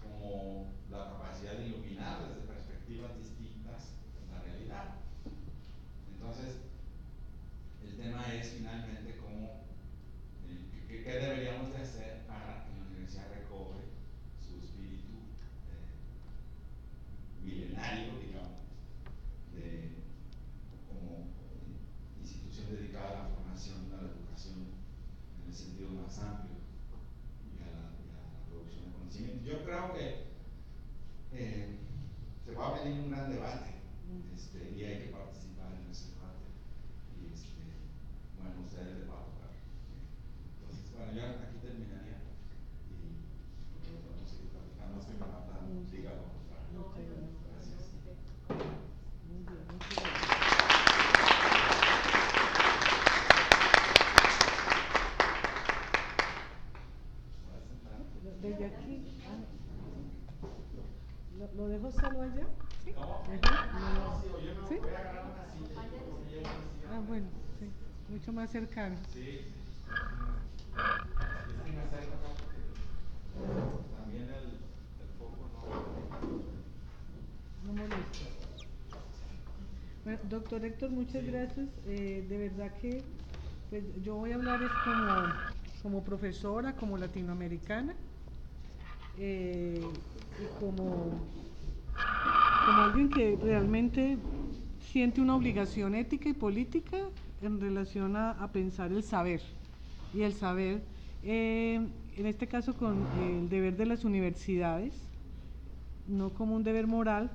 como la capacidad de iluminar desde perspectivas distintas la realidad. Entonces, el tema es finalmente cómo, qué deberíamos de hacer para que la universidad recobre su espíritu milenario, digamos, como institución dedicada a la formación, a la educación en el sentido más amplio y a la producción de conocimiento. Yo creo que se va a venir un gran debate y hay que participar en ese debate y bueno, ustedes les va a tocar. Entonces, bueno, yo aquí terminaría y vamos a seguir platicando. Es que me falta diga lo contrario. Gracias. Muy bien, muchas gracias. Desde aquí. ¿Lo dejo solo allá? ¿Sí? ¿Cómo? No, sí, yo me ¿sí? voy a agarrar una silla. Bueno, sí, mucho más cercano. Sí. Es que me acerco acá porque también el foco No molesta. Bueno, doctor Héctor, muchas gracias. De verdad que pues, yo voy a hablar es como profesora, como latinoamericana, y como alguien que realmente siente una obligación ética y política en relación a pensar el saber. Y el saber en este caso con el deber de las universidades, no como un deber moral,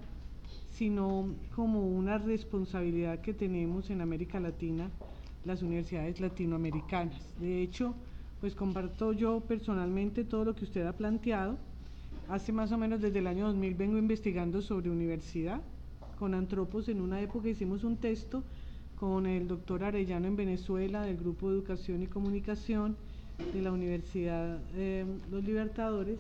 sino como una responsabilidad que tenemos en América Latina, las universidades latinoamericanas. De hecho, pues comparto yo personalmente todo lo que usted ha planteado. Hace más o menos desde el año 2000 vengo investigando sobre universidad. Con Antropos en una época hicimos un texto con el doctor Arellano en Venezuela, del Grupo de Educación y Comunicación de la Universidad Los Libertadores,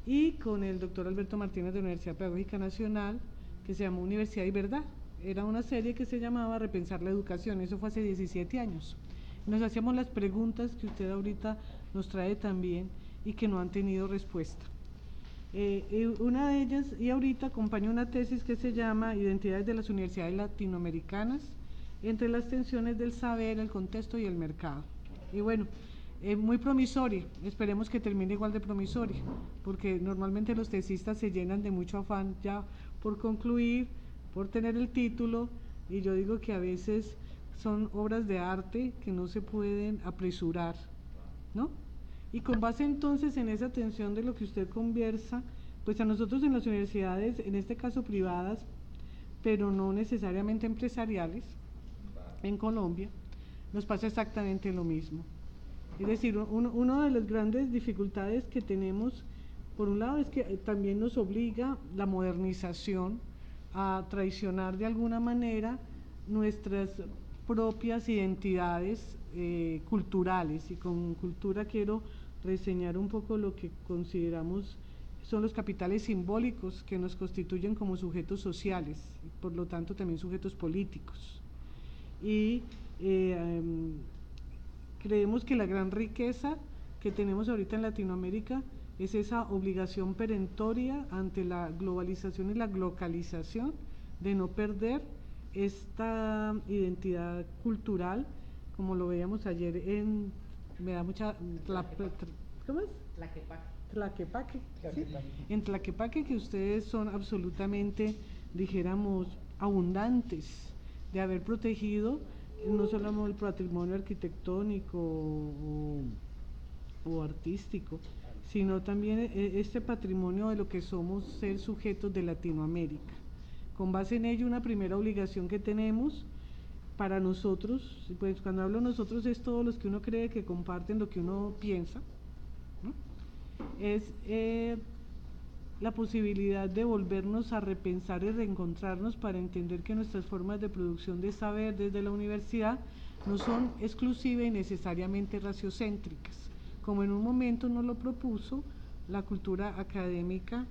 y con el doctor Alberto Martínez de la Universidad Pedagógica Nacional, que se llamó Universidad y Verdad. Era una serie que se llamaba Repensar la Educación, eso fue hace 17 años. Nos hacíamos las preguntas que usted ahorita nos trae también y que no han tenido respuesta. Una de ellas, y ahorita acompaña una tesis que se llama Identidades de las Universidades Latinoamericanas entre las tensiones del saber, el contexto y el mercado. Y bueno, muy promisoria, esperemos que termine igual de promisoria, porque normalmente los tesistas se llenan de mucho afán ya por concluir, por tener el título, y yo digo que a veces son obras de arte que no se pueden apresurar, ¿no? Y con base entonces en esa atención de lo que usted conversa, pues a nosotros en las universidades, en este caso privadas, pero no necesariamente empresariales, en Colombia, nos pasa exactamente lo mismo. Es decir, una de las grandes dificultades que tenemos, por un lado, es que también nos obliga la modernización a traicionar de alguna manera nuestras propias identidades culturales, y con cultura quiero reseñar un poco lo que consideramos son los capitales simbólicos que nos constituyen como sujetos sociales y por lo tanto también sujetos políticos. Y creemos que la gran riqueza que tenemos ahorita en Latinoamérica es esa obligación perentoria ante la globalización y la localización de no perder esta identidad cultural, como lo veíamos ayer me da mucha... ¿Cómo es? Tlaquepaque. ¿Sí? En Tlaquepaque, que ustedes son absolutamente, dijéramos, abundantes de haber protegido no solo el patrimonio arquitectónico o artístico, sino también este patrimonio de lo que somos ser sujetos de Latinoamérica. Con base en ello, una primera obligación que tenemos para nosotros, pues cuando hablo nosotros es todos los que uno cree que comparten lo que uno piensa, ¿no? Es la posibilidad de volvernos a repensar y reencontrarnos para entender que nuestras formas de producción de saber desde la universidad no son exclusiva y necesariamente raciocéntricas, como en un momento nos lo propuso la cultura académica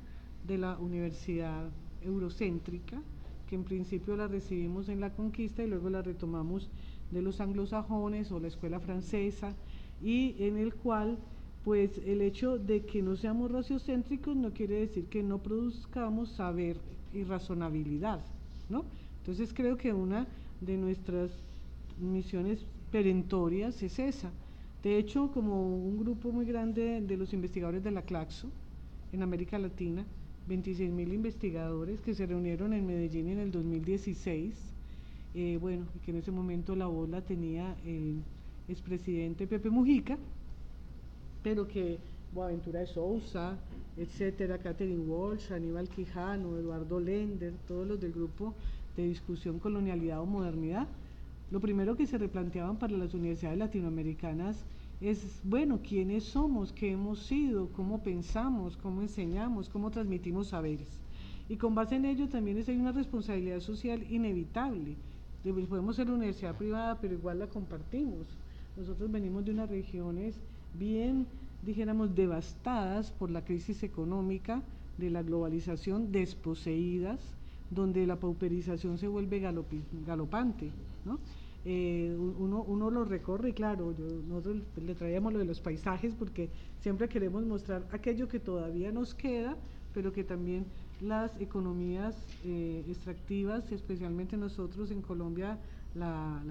de la universidad eurocéntrica, que en principio la recibimos en la conquista y luego la retomamos de los anglosajones o la escuela francesa, y en el cual pues el hecho de que no seamos raciocéntricos no quiere decir que no produzcamos saber y razonabilidad, ¿no? Entonces creo que una de nuestras misiones perentorias es esa. De hecho, como un grupo muy grande de los investigadores de la Claxo en América Latina, 26.000 investigadores que se reunieron en Medellín en el 2016, bueno, que en ese momento la voz la tenía el expresidente Pepe Mujica, pero que Boaventura de Sousa, etcétera, Catherine Walsh, Aníbal Quijano, Eduardo Lender, todos los del grupo de discusión colonialidad o modernidad, lo primero que se replanteaban para las universidades latinoamericanas es, bueno, ¿quiénes somos? ¿Qué hemos sido? ¿Cómo pensamos? ¿Cómo enseñamos? ¿Cómo transmitimos saberes? Y con base en ello también hay una responsabilidad social inevitable. Podemos ser una universidad privada, pero igual la compartimos. Nosotros venimos de unas regiones bien, dijéramos, devastadas por la crisis económica, de la globalización, desposeídas, donde la pauperización se vuelve galopante, ¿no? Uno lo recorre, claro, nosotros le traíamos lo de los paisajes porque siempre queremos mostrar aquello que todavía nos queda, pero que también las economías extractivas, especialmente nosotros en Colombia, las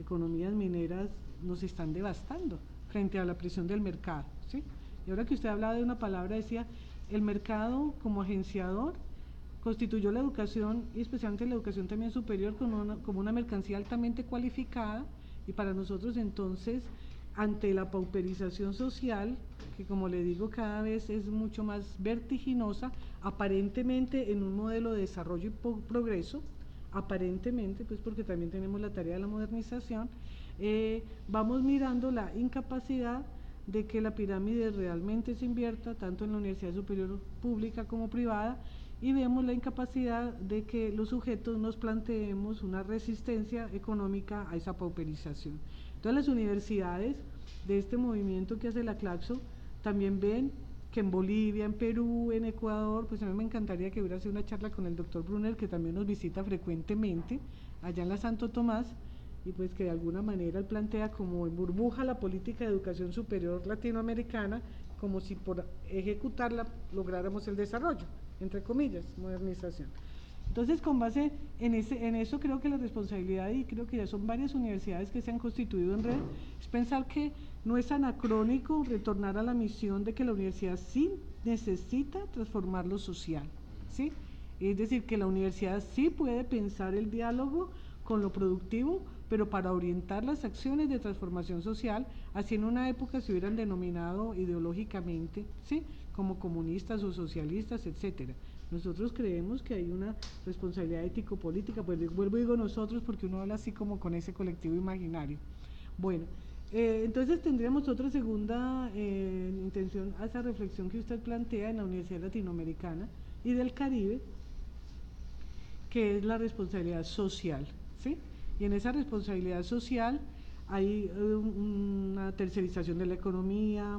economías mineras nos están devastando frente a la presión del mercado, ¿sí? Y ahora que usted hablaba de una palabra, decía, el mercado como agenciador constituyó la educación, y especialmente la educación también superior, como una mercancía altamente cualificada, y para nosotros entonces ante la pauperización social, que como le digo cada vez es mucho más vertiginosa, aparentemente en un modelo de desarrollo y progreso, aparentemente, pues porque también tenemos la tarea de la modernización, vamos mirando la incapacidad de que la pirámide realmente se invierta tanto en la universidad superior pública como privada, y vemos la incapacidad de que los sujetos nos planteemos una resistencia económica a esa pauperización. Entonces las universidades de este movimiento que hace la Claxo también ven que en Bolivia, en Perú, en Ecuador, pues a mí me encantaría que hubiera sido una charla con el doctor Brunner, que también nos visita frecuentemente allá en la Santo Tomás, y pues que de alguna manera él plantea como en burbuja la política de educación superior latinoamericana, como si por ejecutarla lográramos el desarrollo, entre comillas, modernización. Entonces, con base en eso, creo que la responsabilidad, y creo que ya son varias universidades que se han constituido en red, es pensar que no es anacrónico retornar a la misión de que la universidad sí necesita transformar lo social, ¿sí? Es decir, que la universidad sí puede pensar el diálogo con lo productivo, pero para orientar las acciones de transformación social, así en una época se hubieran denominado ideológicamente, ¿sí?, como comunistas o socialistas, etcétera. Nosotros creemos que hay una responsabilidad ético-política, pues vuelvo y digo nosotros porque uno habla así como con ese colectivo imaginario. Bueno, entonces tendríamos otra segunda intención a esa reflexión que usted plantea en la Universidad Latinoamericana y del Caribe, que es la responsabilidad social, ¿sí? Y en esa responsabilidad social hay una tercerización de la economía,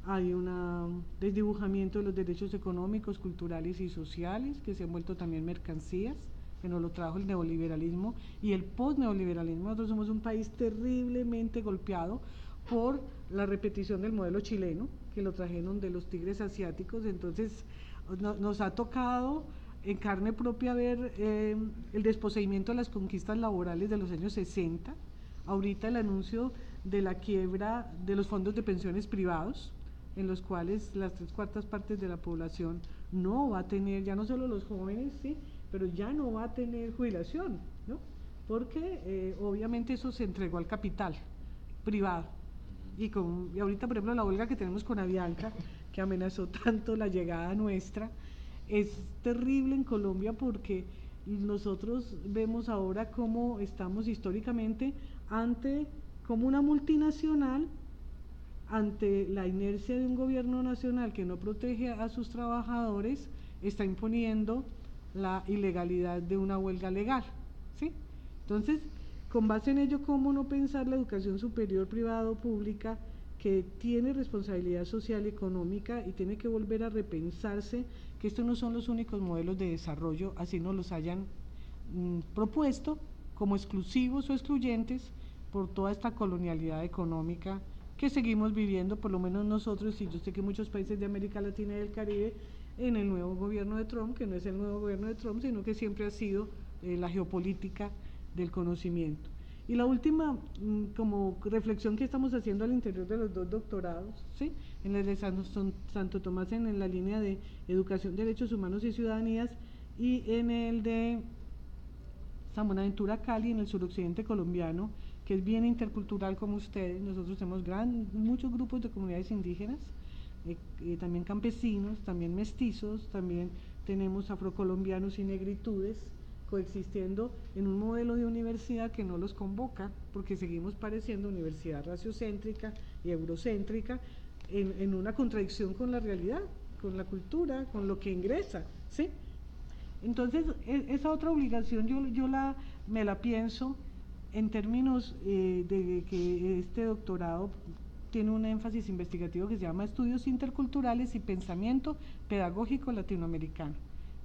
hay un desdibujamiento de los derechos económicos, culturales y sociales, que se han vuelto también mercancías, que nos lo trajo el neoliberalismo y el post-neoliberalismo. Nosotros somos un país terriblemente golpeado por la repetición del modelo chileno, que lo trajeron de los tigres asiáticos. Entonces nos ha tocado en carne propia ver el desposeimiento de las conquistas laborales de los años 60, ahorita el anuncio de la quiebra de los fondos de pensiones privados, en los cuales las 3/4 partes de la población no va a tener, ya no solo los jóvenes, ¿sí?, pero ya no va a tener jubilación, ¿no? Porque obviamente eso se entregó al capital privado. Y ahorita, por ejemplo, la huelga que tenemos con Avianca, que amenazó tanto la llegada nuestra, es terrible en Colombia porque nosotros vemos ahora cómo estamos históricamente ante como una multinacional, ante la inercia de un gobierno nacional que no protege a sus trabajadores, está imponiendo la ilegalidad de una huelga legal, ¿sí? Entonces, con base en ello, ¿cómo no pensar la educación superior privada o pública, que tiene responsabilidad social y económica y tiene que volver a repensarse que estos no son los únicos modelos de desarrollo, así nos los hayan propuesto como exclusivos o excluyentes por toda esta colonialidad económica que seguimos viviendo, por lo menos nosotros, y yo sé que muchos países de América Latina y del Caribe, en el nuevo gobierno de Trump, que no es el nuevo gobierno de Trump, sino que siempre ha sido la geopolítica del conocimiento. Y la última como reflexión que estamos haciendo al interior de los dos doctorados, ¿sí?, en el de Santo Tomás en la línea de educación, derechos humanos y ciudadanías, y en el de San Buenaventura Cali, en el suroccidente colombiano, que es bien intercultural como ustedes. Nosotros tenemos muchos grupos de comunidades indígenas, también campesinos, también mestizos, también tenemos afrocolombianos y negritudes coexistiendo en un modelo de universidad que no los convoca, porque seguimos pareciendo universidad raciocéntrica y eurocéntrica, en una contradicción con la realidad, con la cultura, con lo que ingresa, ¿sí? Entonces, esa otra obligación me la pienso en términos de que este doctorado tiene un énfasis investigativo que se llama Estudios Interculturales y Pensamiento Pedagógico Latinoamericano.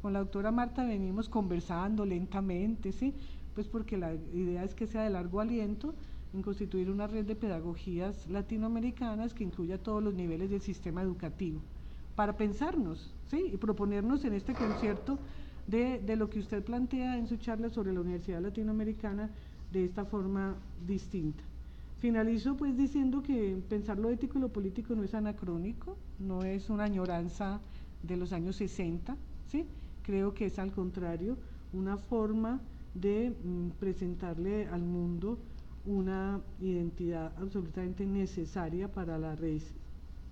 Con la doctora Marta venimos conversando lentamente, ¿sí?, pues porque la idea es que sea de largo aliento en constituir una red de pedagogías latinoamericanas que incluya todos los niveles del sistema educativo, para pensarnos, ¿sí?, y proponernos en este concierto de lo que usted plantea en su charla sobre la Universidad Latinoamericana de esta forma distinta. Finalizo pues diciendo que pensar lo ético y lo político no es anacrónico, no es una añoranza de los años 60, ¿sí? Creo que es al contrario una forma de presentarle al mundo una identidad absolutamente necesaria para la red,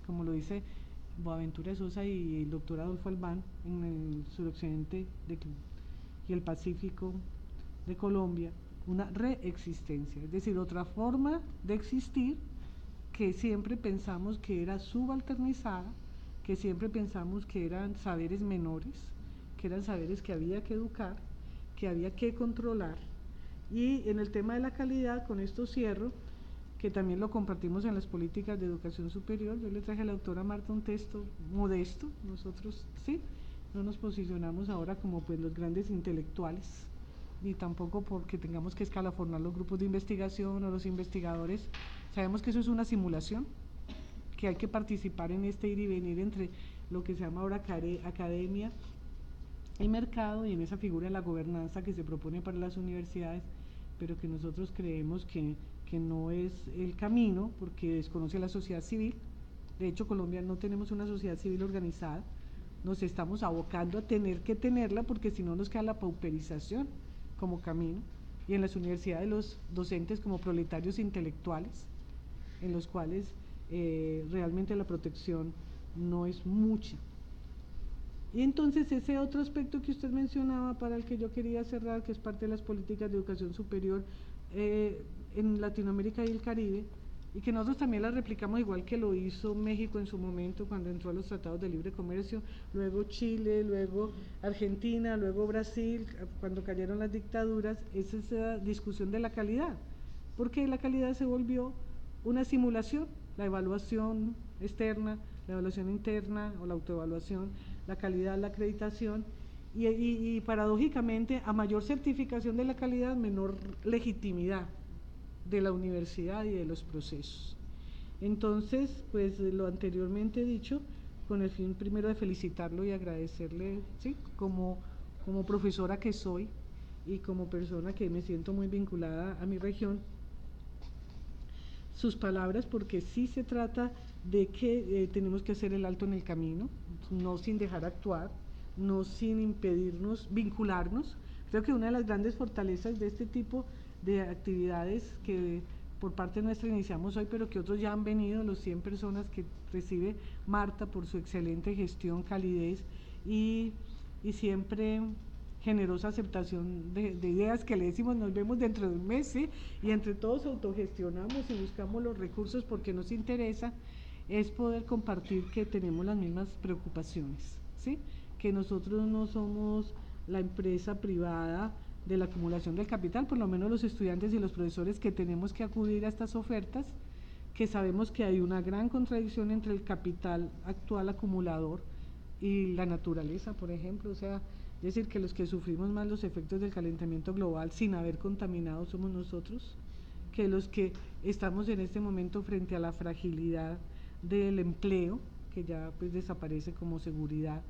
como lo dice Boaventura Sosa y el doctor Adolfo Albán, en el suroccidente y el Pacífico de Colombia, una reexistencia, es decir, otra forma de existir que siempre pensamos que era subalternizada, que siempre pensamos que eran saberes menores, que eran saberes que había que educar, que había que controlar. Y en el tema de la calidad, con esto cierro, que también lo compartimos en las políticas de educación superior. Yo le traje a la doctora Marta un texto modesto, nosotros sí, no nos posicionamos ahora como pues los grandes intelectuales, ni tampoco porque tengamos que escalafonar los grupos de investigación o los investigadores. Sabemos que eso es una simulación, que hay que participar en este ir y venir entre lo que se llama ahora academia y mercado, y en esa figura de la gobernanza que se propone para las universidades, pero que nosotros creemos que no es el camino, porque desconoce la sociedad civil. De hecho, Colombia no tenemos una sociedad civil organizada, nos estamos abocando a tener que tenerla, porque si no nos queda la pauperización como camino, y en las universidades los docentes como proletarios intelectuales, en los cuales realmente la protección no es mucha. Y entonces ese otro aspecto que usted mencionaba, para el que yo quería cerrar, que es parte de las políticas de educación superior en Latinoamérica y el Caribe, y que nosotros también la replicamos igual que lo hizo México en su momento cuando entró a los tratados de libre comercio, luego Chile, luego Argentina, luego Brasil, cuando cayeron las dictaduras, es esa discusión de la calidad, porque la calidad se volvió una simulación, la evaluación externa, la evaluación interna o la autoevaluación, la calidad, la acreditación, y paradójicamente, a mayor certificación de la calidad, menor legitimidad de la universidad y de los procesos. Entonces, pues lo anteriormente dicho, con el fin primero de felicitarlo y agradecerle, ¿sí?, como profesora que soy y como persona que me siento muy vinculada a mi región, sus palabras, porque sí se trata de que tenemos que hacer el alto en el camino, no sin dejar actuar, no sin impedirnos vincularnos. Creo que una de las grandes fortalezas de este tipo de actividades que por parte nuestra iniciamos hoy, pero que otros ya han venido, los 100 personas que recibe Marta por su excelente gestión, calidez y siempre generosa aceptación de ideas, que le decimos nos vemos dentro de un mes, ¿sí?, y entre todos autogestionamos y buscamos los recursos porque nos interesa, es poder compartir que tenemos las mismas preocupaciones, ¿sí?, que nosotros no somos la empresa privada de la acumulación del capital, por lo menos los estudiantes y los profesores que tenemos que acudir a estas ofertas, que sabemos que hay una gran contradicción entre el capital actual acumulador y la naturaleza, por ejemplo, o sea, es decir, que los que sufrimos más los efectos del calentamiento global sin haber contaminado somos nosotros, que los que estamos en este momento frente a la fragilidad del empleo, que ya pues desaparece como seguridad,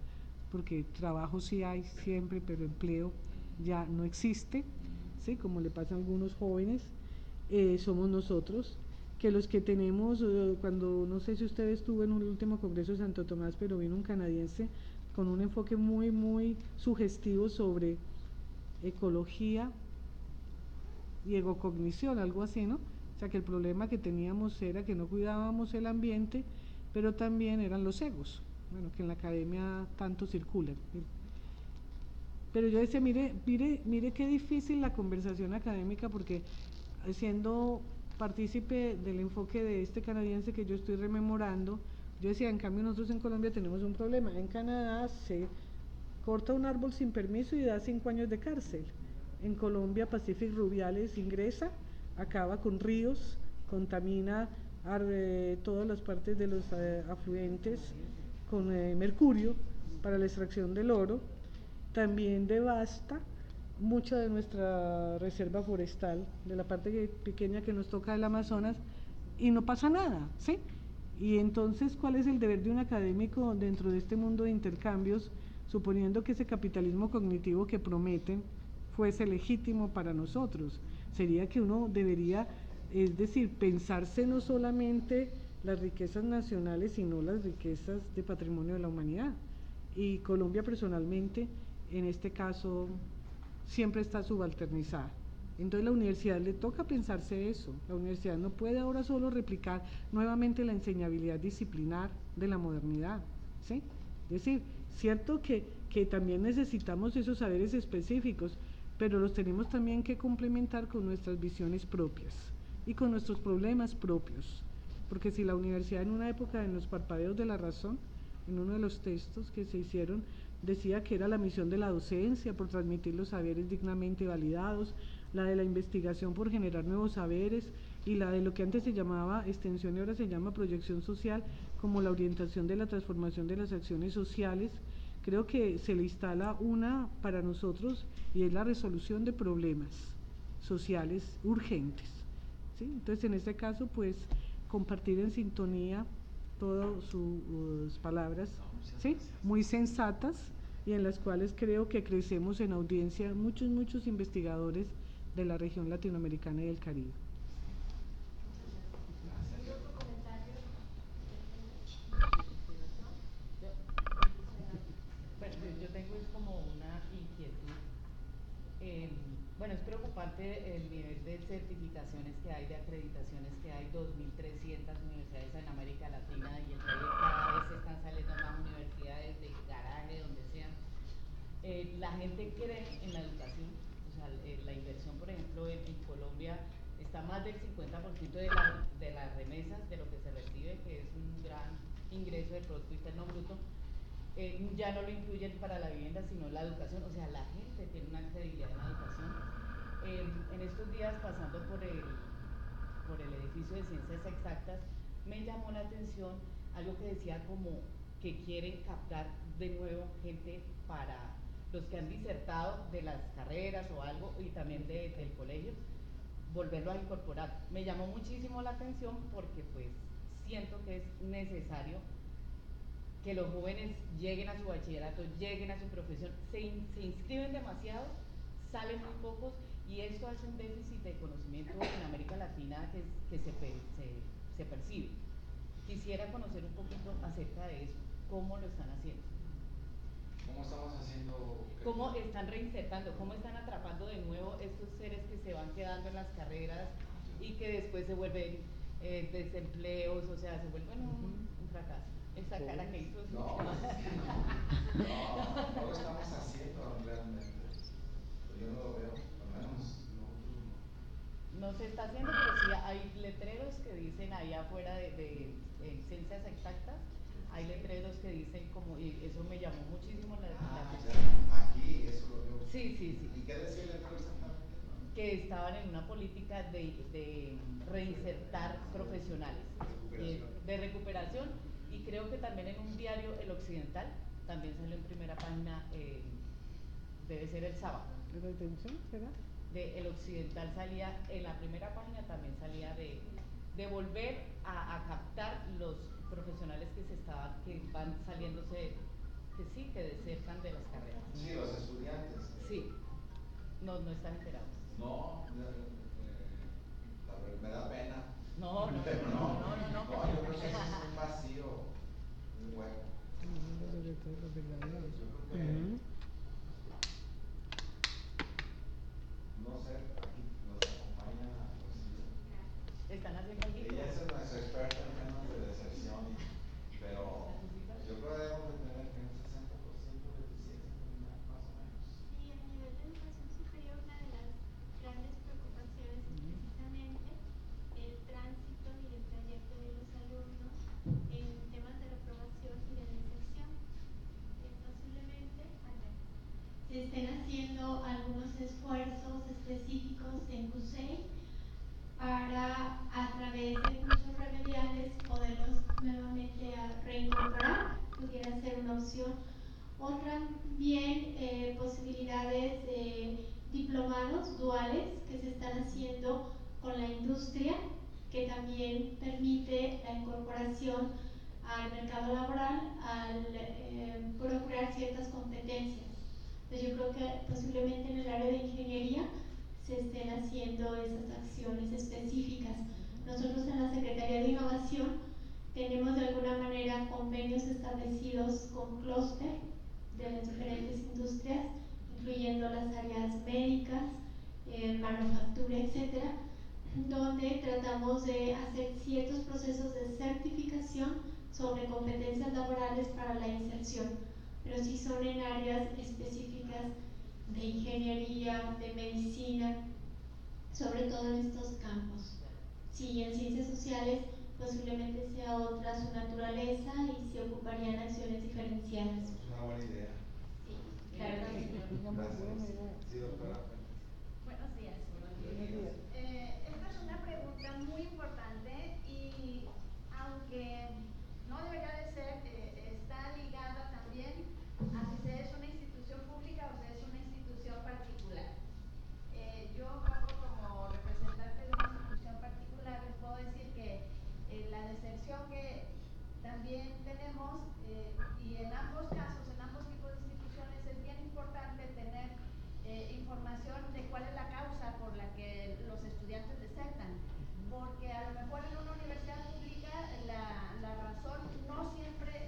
porque trabajo sí hay siempre, pero empleo ya no existe, ¿sí?, como le pasa a algunos jóvenes, somos nosotros, que los que tenemos, cuando, no sé si usted estuvo en un último congreso de Santo Tomás, pero vino un canadiense con un enfoque muy, muy sugestivo sobre ecología y egocognición, algo así, ¿no? O sea, que el problema que teníamos era que no cuidábamos el ambiente, pero también eran los egos, bueno, que en la academia tanto circulan. Pero yo decía, mire qué difícil la conversación académica, porque siendo partícipe del enfoque de este canadiense que yo estoy rememorando, yo decía, en cambio nosotros en Colombia tenemos un problema. En Canadá se corta un árbol sin permiso y da 5 años de cárcel. En Colombia Pacific Rubiales ingresa, acaba con ríos, contamina todas las partes de los afluentes con mercurio para la extracción del oro, también devasta mucha de nuestra reserva forestal, de la parte pequeña que nos toca del Amazonas, y no pasa nada, ¿sí? Y entonces, ¿cuál es el deber de un académico dentro de este mundo de intercambios, suponiendo que ese capitalismo cognitivo que prometen fuese legítimo para nosotros? Sería que uno debería, es decir, pensarse no solamente las riquezas nacionales, sino las riquezas de patrimonio de la humanidad. Y Colombia personalmente, en este caso, siempre está subalternizada. Entonces la universidad le toca pensarse eso. La universidad no puede ahora solo replicar nuevamente la enseñabilidad disciplinar de la modernidad, ¿sí? Es decir, cierto que también necesitamos esos saberes específicos, pero los tenemos también que complementar con nuestras visiones propias y con nuestros problemas propios. Porque si la universidad en una época, en los parpadeos de la razón, en uno de los textos que se hicieron, decía que era la misión de la docencia por transmitir los saberes dignamente validados, la de la investigación por generar nuevos saberes y la de lo que antes se llamaba extensión y ahora se llama proyección social, como la orientación de la transformación de las acciones sociales. Creo que se le instala una para nosotros y es la resolución de problemas sociales urgentes, ¿sí? Entonces en este caso pues compartir en sintonía todas sus palabras, ¿sí? Muy sensatas y en las cuales creo que crecemos en audiencia muchos investigadores de la región latinoamericana y del Caribe. Bueno, yo tengo es como una inquietud. Bueno, es preocupante el nivel de certificaciones que hay, de acreditaciones que hay, 2.300 universidades en América Latina y cada vez están saliendo más universidades de garaje, donde sean. La gente cree en la educación, o sea, la inversión, por ejemplo, en Colombia está más del 50% de las remesas de lo que se recibe, que es un gran ingreso de Producto Interno Bruto. Ya no lo incluyen para la vivienda, sino la educación, o sea, la gente tiene una credibilidad en la educación. En estos días, pasando por el edificio de Ciencias Exactas, me llamó la atención algo que decía como que quieren captar de nuevo gente para los que han disertado de las carreras o algo y también del colegio, volverlo a incorporar. Me llamó muchísimo la atención porque pues siento que es necesario que los jóvenes lleguen a su bachillerato, lleguen a su profesión, se inscriben demasiado, salen muy pocos y esto hace un déficit de conocimiento en América Latina que se percibe. Quisiera conocer un poquito acerca de eso, cómo lo están haciendo. ¿Cómo estamos haciendo? ¿Cómo están reinsertando? ¿Cómo están atrapando de nuevo estos seres que se van quedando en las carreras y que después se vuelven desempleos, o sea, se vuelven un fracaso? Esa cara que hizo. No, no lo estamos haciendo realmente. Yo no lo veo, al menos nosotros no. No se está haciendo, pero sí hay letreros que dicen ahí afuera de Ciencias Exactas, hay letreros que dicen como, y eso me llamó muchísimo la atención. Aquí, eso lo veo. Sí. ¿Y qué decía el letrero exactamente? Que estaban en una política de reinsertar profesionales, de recuperación, y creo que también en un diario, El Occidental, también salió en primera página, debe ser el sábado. ¿De la detención será? El Occidental salía, en la primera página también salía de volver a captar los profesionales que van saliéndose, que desertan de las carreras. Sí, los estudiantes. Sí, no están enterados. No, me da pena. No, yo creo que es un vacío, un hueco. Yo creo que no sé, aquí nos acompaña Rocío. ¿Están haciendo algo? Ella es nuestra experta en temas de deserción, pero yo creo que debemos de tener que un 60% de eficiencia más o menos. Sí, a nivel de educación superior, una de las grandes preocupaciones es precisamente el tránsito y el trayecto de los alumnos en temas de reprobación y de deserción. Posiblemente se estén haciendo algunos esfuerzos específicos en CUSEI para, a través de cursos remediales, poderlos nuevamente reincorporar, pudiera ser una opción. Otra, bien, posibilidades de diplomados duales que se están haciendo con la industria, que también permite la incorporación al mercado laboral al procurar ciertas competencias. Entonces yo creo que posiblemente en el área de ingeniería se estén haciendo esas acciones específicas. Nosotros en la Secretaría de Innovación tenemos de alguna manera convenios establecidos con clúster de las diferentes industrias, incluyendo las áreas médicas, manufactura, etcétera, donde tratamos de hacer ciertos procesos de certificación sobre competencias laborales para la inserción, pero sí son en áreas específicas de ingeniería, de medicina, sobre todo en estos campos. Si en ciencias sociales posiblemente sea otra su naturaleza y se ocuparían acciones diferenciadas. Es una buena idea. Sí, claro que sí. Gracias. Sí, doctora. Buenos días. Buenos días. Esta es una pregunta muy importante y aunque no debería de ser, está ligada también a si se es una institución pública o se es una institución particular. Yo como representante de una institución particular les puedo decir que la deserción que también tenemos y en ambos casos, en ambos tipos de instituciones es bien importante tener información de cuál es la causa por la que los estudiantes desertan, porque a lo mejor en una universidad pública la razón no siempre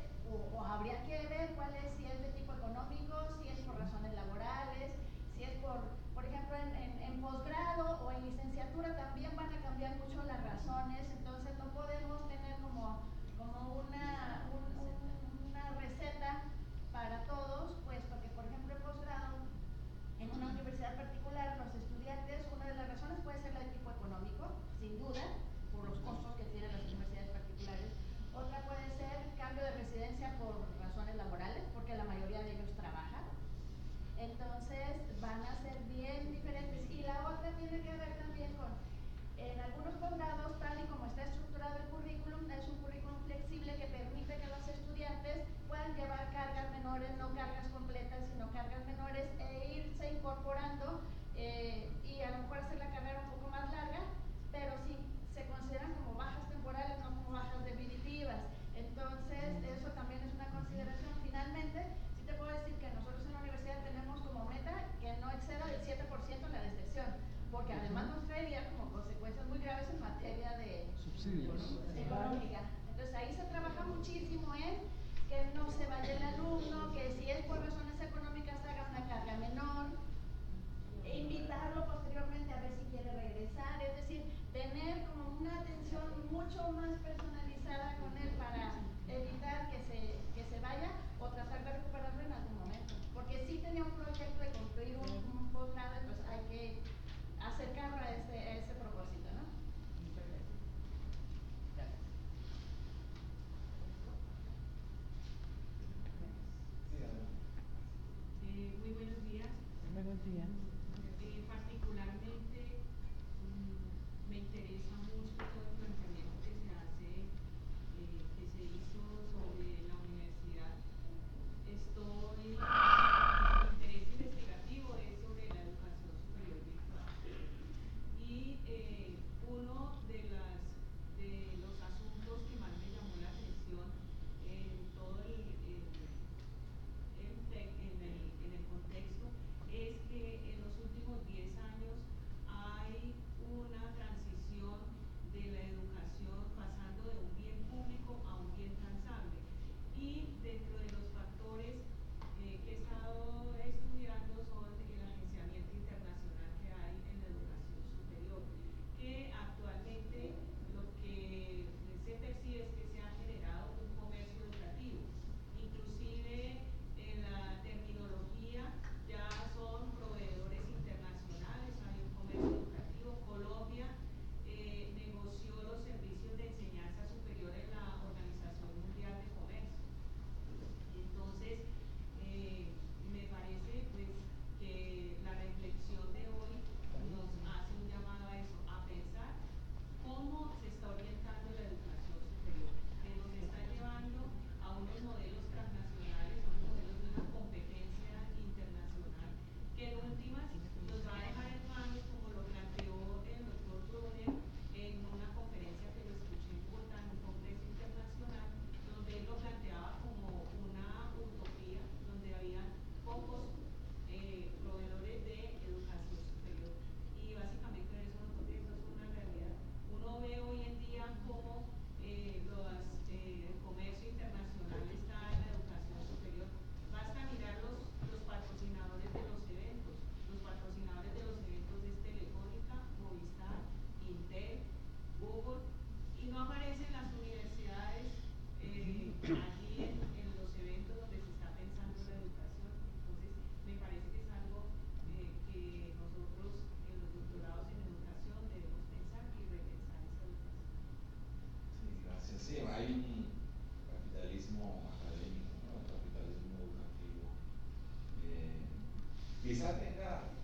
quizá tenga,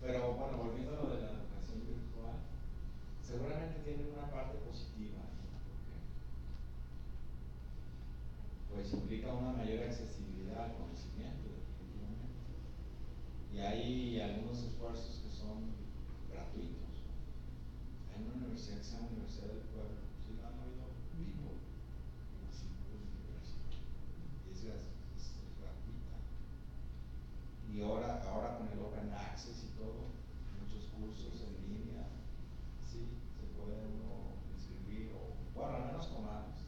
pero bueno, volviendo a lo de la educación virtual, seguramente tiene una parte positiva, ¿no? Porque pues implica una mayor accesibilidad al conocimiento, definitivamente. Y hay algunos esfuerzos que son gratuitos. Hay una universidad que se llama Universidad del Pueblo, ¿sí lo han oído? People. Sí, universidad. Y es gratuita. Y ahora con el Open Access y todo, muchos cursos en línea, sí, se puede uno inscribir, o bueno, al menos tomarlos,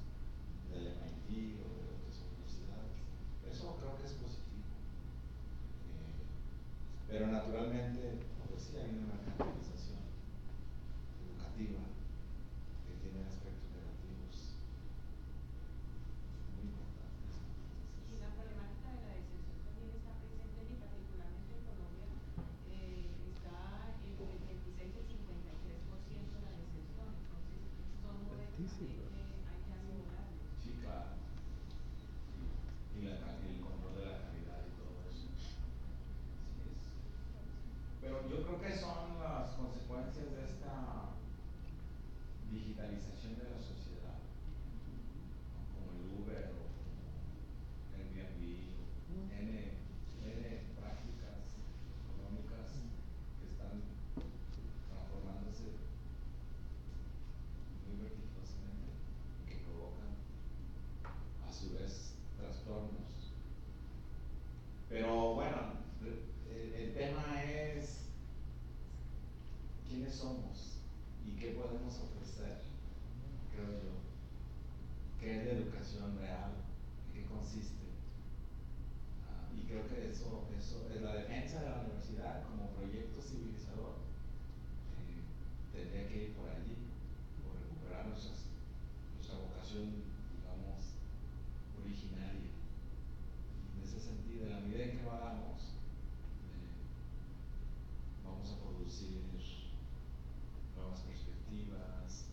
del MIT o de otras universidades. Eso creo que es positivo. Pero naturalmente, pues sí hay una mercantilización educativa que tiene aspectos negativos muy importantes. Y la problemática de la deserción también está presente y particularmente en Colombia está entre el 26 y el 53% la deserción. Entonces, son modelos también que hay que asegurarlos. Sí, claro. Y el control de la calidad y todo eso. Así es. Pero yo creo que son las consecuencias de esta digitalización de la sociedad, ¿no? Como el Uber o Airbnb, N prácticas económicas que están transformándose muy vertiginosamente y que provocan a su vez trastornos. Pero bueno, el tema es quiénes somos y qué podemos ofrecer, creo yo. ¿Qué es la educación real? ¿En qué consiste? Y creo que eso es la defensa de la universidad como proyecto civilizador. Tendría que ir por allí, por recuperar nuestra vocación, digamos, originaria. En ese sentido, en la medida en que vamos a producir nuevas perspectivas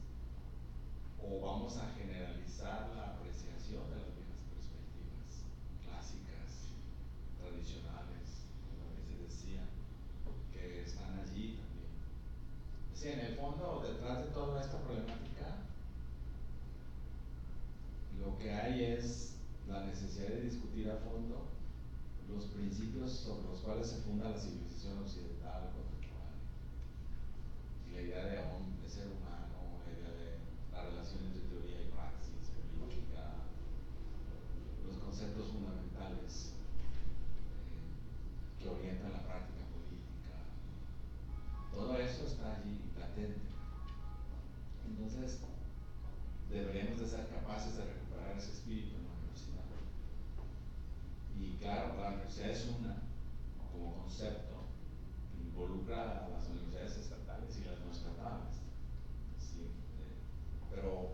o vamos a generalizar la apreciación de las viejas perspectivas clásicas, tradicionales, como a veces decía, que están allí también. Sí, en el fondo, detrás de toda esta problemática, lo que hay es la necesidad de discutir a fondo los principios sobre los cuales se funda la civilización occidental contemporánea. Y la idea de ser humano, la idea de la relación entre teoría y praxis, política, los conceptos fundamentales que orientan la práctica política. Todo eso está allí latente. Entonces, deberíamos de ser capaces de recuperar ese espíritu en la universidad. Y claro, la universidad es una, como concepto, involucra a las universidades estatales y las no estatales. Sí, pero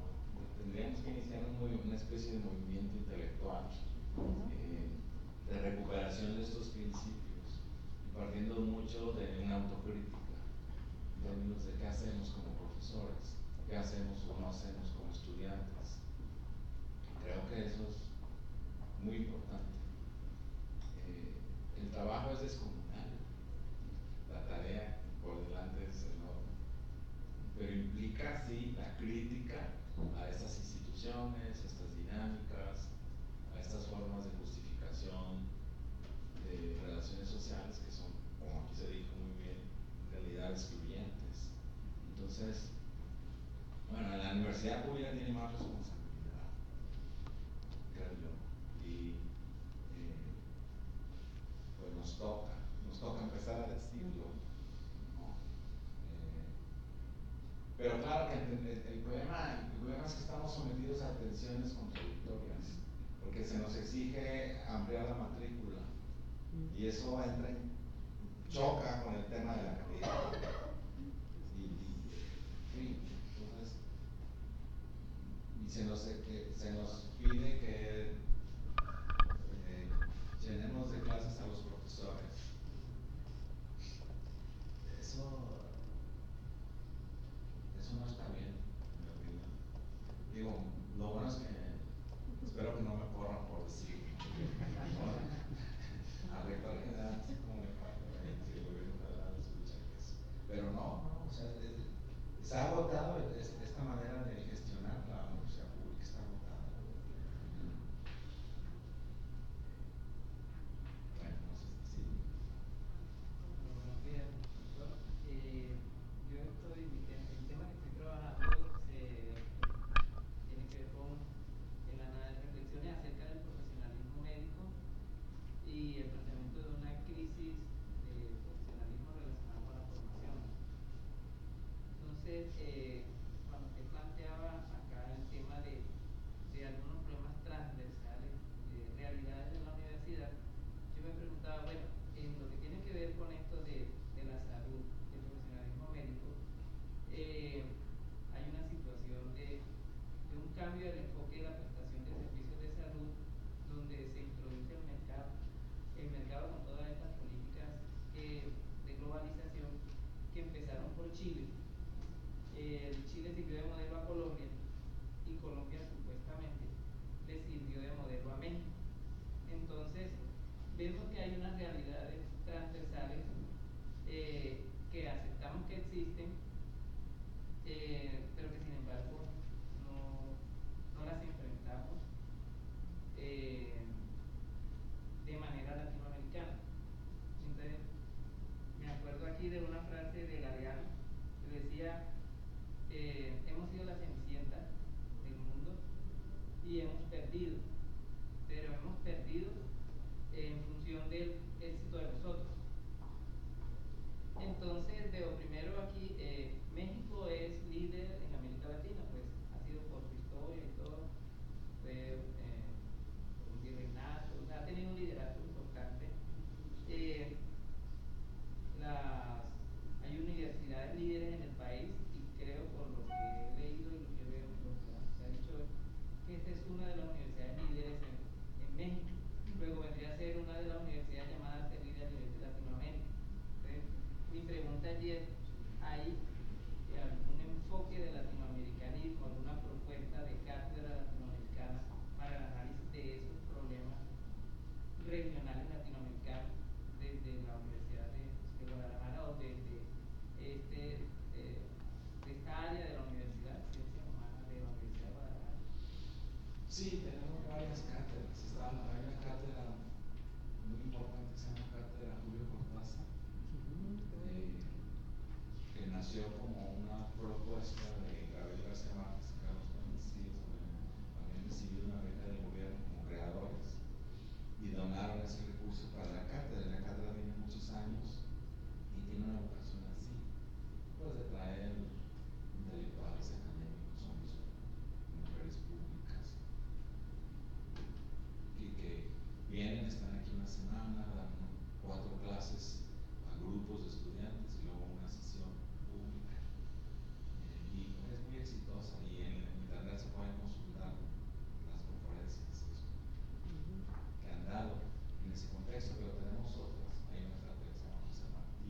tendríamos que iniciar una especie de movimiento intelectual de recuperación de estos principios, y partiendo mucho de una autocrítica, en términos de qué hacemos como profesores, qué hacemos o no hacemos como estudiantes. Creo que eso es muy importante. El trabajo es descomunal, la tarea por delante es enorme, pero implica sí la crítica a estas instituciones, a estas dinámicas, a estas formas de justificación de relaciones sociales que son, como aquí se dijo muy bien, en realidad excluyentes. Entonces, bueno, la universidad pública tiene más responsabilidad, creo yo, y pues nos toca empezar a decirlo, ¿no? Pero claro que el problema es que estamos sometidos a tensiones contradictorias, porque se nos exige ampliar la matrícula, y eso choca con el tema de la calidad. Entonces, y se nos pide que llenemos de clases a los profesores. Eso no está bien, en mi opinión. Digo, lo bueno es que espero que no me corran por decir. A rector general, así como le pago. taller hay algún enfoque de latinoamericanismo, alguna propuesta de cátedra latinoamericana para el análisis de esos problemas regionales latinoamericanos desde la Universidad de Guadalajara o desde esta área de la Universidad de Ciencias Humanas de la Universidad de Guadalajara? Sí, tenemos varias cátedras. Hay una cátedra muy importante que se llama Cátedra Julio Cortázar, que nació como una propuesta de Gabriel García Márquez y Carlos Convencido. Habían recibido una beca del gobierno como creadores y donaron ese recurso para la cátedra. La cátedra tiene muchos años y tiene una vocación así, pues de traer intelectuales, académicos, hombres, mujeres públicas, que vienen, están aquí una semana, dan 4 clases a grupos de estudiantes y luego una sesión pública. Y es muy exitosa, y en internet se pueden consultar las conferencias que han dado en ese contexto, pero tenemos otras. Hay una cátedra que se llama José Martí,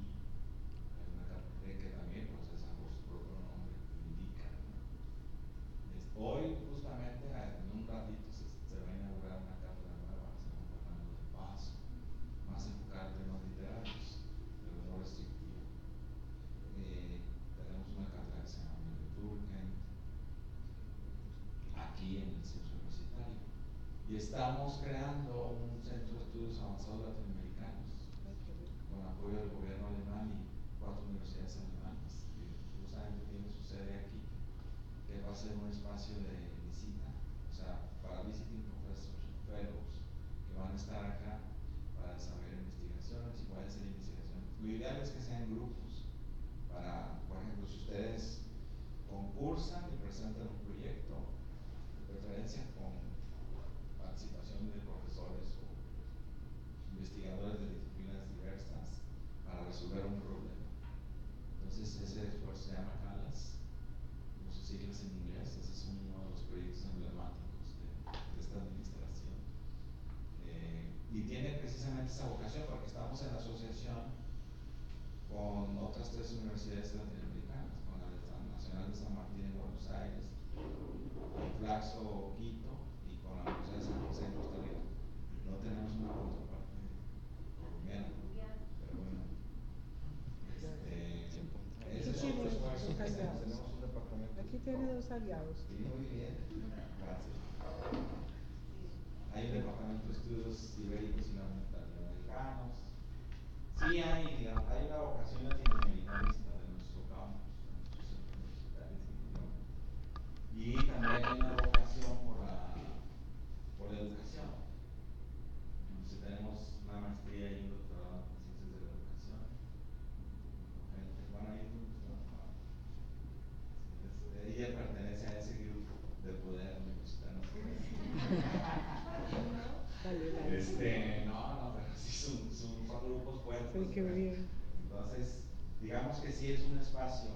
hay una cátedra que también procesa por su propio nombre, indica, ¿no? Hoy justamente en un ratito se va a inaugurar una cátedra nueva que se llama Fernando del Paso, más enfocada en temas literarios, pero no restrictiva. Tenemos una cátedra que se llama Durkheim aquí en el centro universitario, y estamos creando un centro de estudios avanzados latinoamericanos con apoyo del gobierno alemán y 4 universidades alemanas, que justamente tiene su sede aquí, que va a ser un espacio de visita, o sea, para visiting professors, fellows, que van a estar acá para desarrollar investigaciones, y pueden ser investigaciones. Lo ideal es que sean grupos, para, por ejemplo, si ustedes concursan y presentan un proyecto, de preferencia con participación de profesores o investigadores de disciplinas diversas para resolver un problema. Entonces ese esfuerzo se llama CALAS, como sus siglas en inglés. Ese es uno de los proyectos emblemáticos de esta administración, y tiene precisamente esa vocación porque estamos en asociación con otras 3 universidades latinoamericanas, con la Nacional de San Martín en Buenos Aires, con Flaxo Quito y con la Universidad de San José en Costa Rica. No tenemos una contraparte colombiana, pero bueno, ese es otro esfuerzo que hacemos. Tenemos un departamento. Aquí tiene 2 aliados. Sí, muy bien, gracias. Hay un departamento de estudios ibéricos y latinoamericanos. Sí hay, digamos, hay una vocación latinoamericanista de nuestro campus, de nuestros centros universitarios, y también hay una vocación por la educación. Entonces tenemos una maestría y un doctorado en ciencias de la educación, con gente, van a ir ella pertenece a ese grupo de poder universitario. No, pero sí son grupos fuertes. Sí, qué bien. Entonces, digamos que sí es un espacio.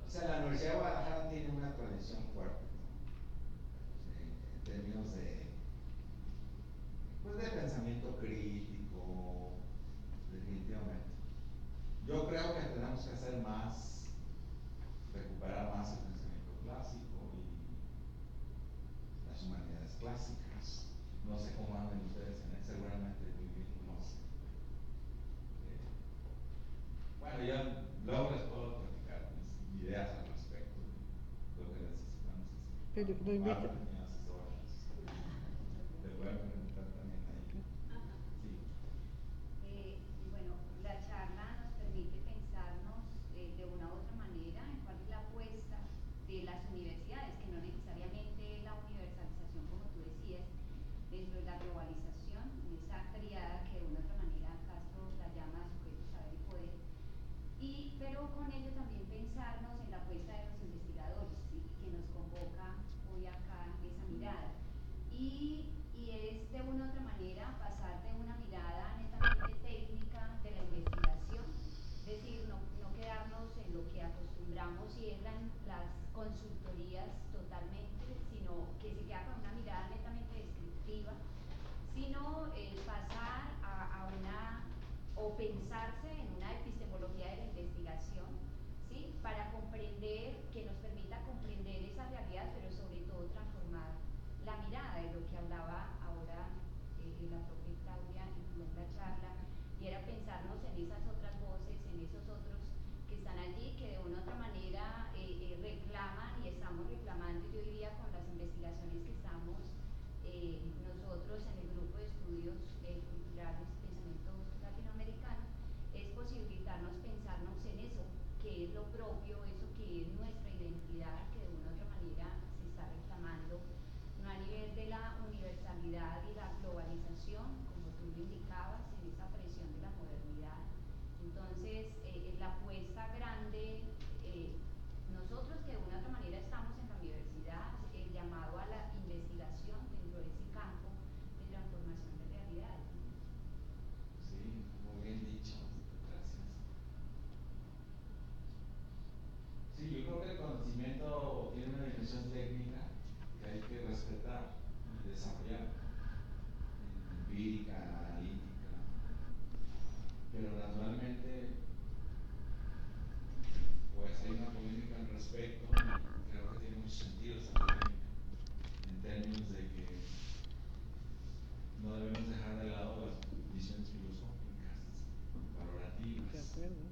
O sea, la Universidad de Guadalajara tiene una tradición fuerte, ¿no? En términos de pensamiento crítico, definitivamente. Yo creo que tenemos que hacer más, recuperar más el pensamiento clásico y las humanidades clásicas. No sé cómo andan ustedes en eso, seguramente muy bien, no sé. Bueno, yo luego les puedo platicar mis ideas al respecto de lo que necesitamos hacer. Pero lo invito. Mi asesora, le pueden preguntar también ahí. Sí. Bueno, la charla nos permite pensarnos de una u otra manera en cuál es la apuesta de las universidades, que no necesariamente la universalización, como tú decías, dentro de la globalización, en esa triada que de una u otra manera Castro la llama sujeto, saber y poder, pero con ello también pensarnos en la apuesta de los investigadores, ¿sí?, que nos convoca hoy acá esa mirada. Y es de una u otra manera pasar de una mirada netamente técnica de la investigación, es decir, no quedarnos en lo que acostumbramos y es las consultorías totalmente, sino que se queda con una mirada netamente descriptiva, sino pasar a una, o pensarse en una epistemología Entonces, la apuesta grande, nosotros que de una u otra manera estamos en la universidad, el llamado a la investigación dentro de ese campo de transformación de realidades. Sí, muy bien dicho, gracias. Sí, yo creo que el conocimiento tiene una dimensión técnica que hay que respetar y desarrollar, empírica, analítica, pero naturalmente pues hay una polémica al respecto y creo que tiene mucho sentido esa polémica en términos de que no debemos dejar de lado las visiones filosóficas, valorativas, De acuerdo.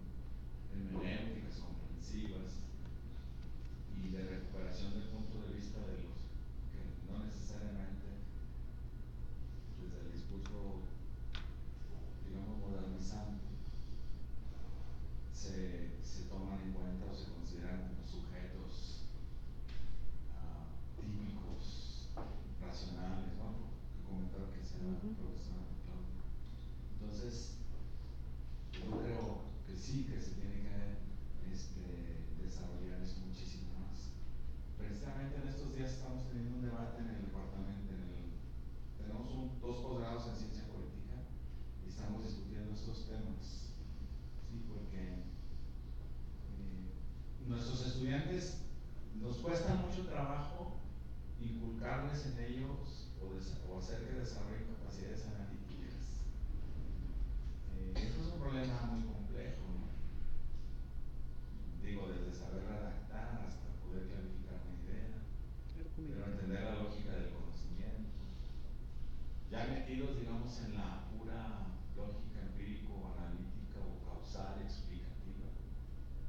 hermenéuticas, comprensivas y de recuperación del punto de vista de los que no necesariamente desde el discurso, digamos, modernizante se toman en cuenta o se consideran como sujetos típicos, racionales, ¿no? Que comentaba que sea la profesora Claudia. Entonces, yo creo que sí, que se tiene que desarrollar eso muchísimo más. Precisamente en estos días estamos teniendo un debate en el departamento, tenemos dos posgrados en ciencia política y estamos discutiendo estos temas, sí, porque nuestros estudiantes nos cuesta mucho trabajo inculcarles en ellos o hacer que desarrollen capacidades analíticas. Esto es un problema muy complejo, ¿no? Digo, desde saber redactar hasta poder clarificar una idea, pero entender la lógica del conocimiento. Ya metidos, digamos, en la pura lógica empírico-analítica o causal explicativa,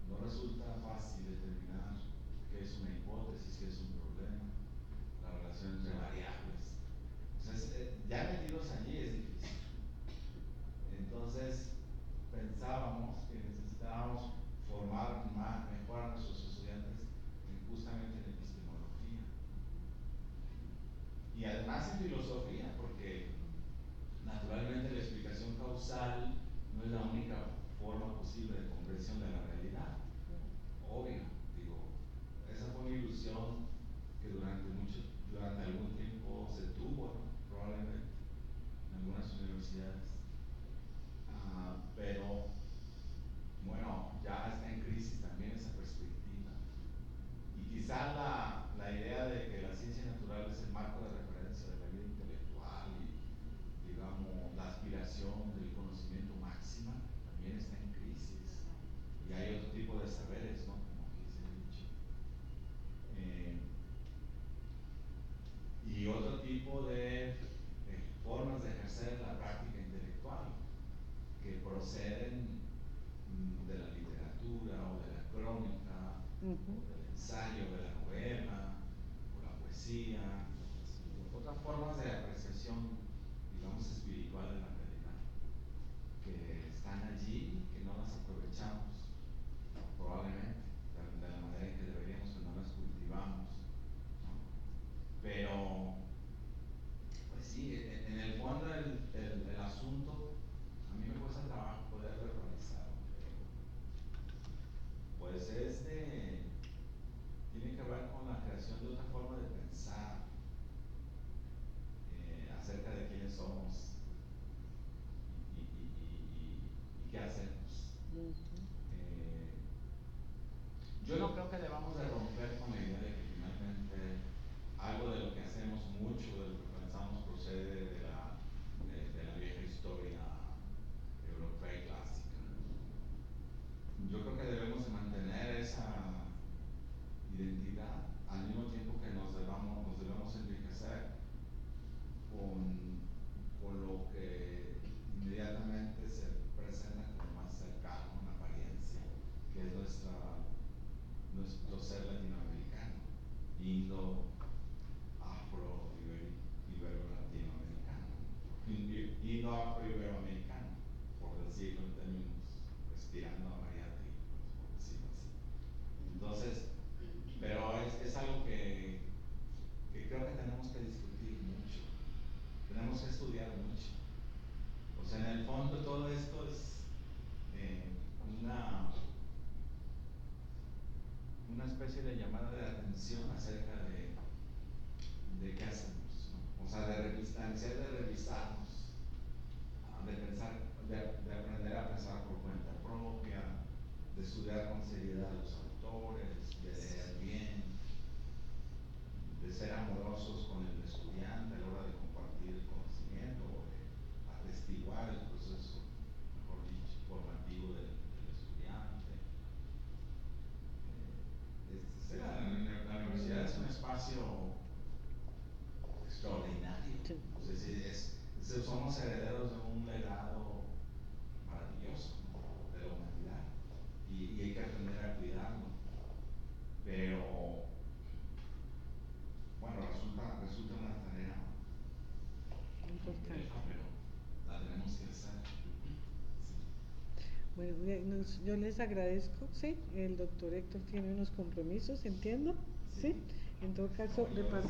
no resulta fácil determinar qué es una hipótesis, qué es un problema, la relación entre variables. Entonces, ya metidos allí es difícil. Entonces, pensábamos que necesitábamos formar mejor a nuestros estudiantes justamente en epistemología. Y además en filosofía, porque naturalmente la explicación causal no es la única forma posible de comprensión de la realidad. Obvio, digo, esa fue una ilusión que durante algún tiempo se tuvo, ¿no? Probablemente en algunas universidades. Pero bueno, ya está en crisis también esa perspectiva. Y quizá la idea de que la ciencia natural es el marco de referencia de la vida intelectual y, digamos, la aspiración del conocimiento máxima también está en crisis. Y hay otro tipo de saberes, ¿no? Como aquí se ha dicho. Y otro tipo de formas de ejercer la práctica intelectual que proceden de la literatura o de la crónica, o del ensayo, de la novela, o la poesía, otras formas de apreciación, digamos, espiritual de la realidad, que están allí y que no las aprovechamos, probablemente, de la manera en que deberíamos, que no las cultivamos, ¿no? Pero, pues sí, en el fondo el asunto, a mí me cuesta trabajo poder verbalizar, pues tiene que ver con la creación de otra forma de pensar acerca de quiénes somos y qué hacemos. Yo no creo que debamos de romper con la idea de que finalmente algo de lo que hacemos, mucho de lo que pensamos procede de la vieja historia europea y clásica. Yo creo que debemos de mantener esa identidad al mismo tiempo que nos debemos enriquecer con lo que inmediatamente se presenta como más cercano, una apariencia, que es nuestro ser latinoamericano, indo, afro, ibero-latinoamericano, indo-afro-iberoamericano, por decirlo en términos, estirando a Mariátegui, por decirlo así. Entonces, pero es algo que creo que tenemos que discutir mucho, tenemos que estudiar mucho. O sea, en el fondo todo esto es, ¿cómo especie de llamada de atención acerca de qué hacemos, ¿no? O sea, de revisar, de revisarnos, de pensar, de aprender a pensar por cuenta propia, de estudiar con seriedad a los autores, de leer bien, de ser amorosos con el estudiante a la hora de compartir el conocimiento o de atestiguar el proceso, mejor dicho, formativo del estudiante. La universidad es un espacio extraordinario. Sí. Es decir, somos herederos de un legado maravilloso, ¿no?, de la humanidad, y hay que aprender a cuidarlo. Pero bueno, resulta una tarea compleja, pero la tenemos que hacer. Sí. Bueno, yo les agradezco, ¿sí? El doctor Héctor tiene unos compromisos, entiendo, ¿sí? En todo caso, de parte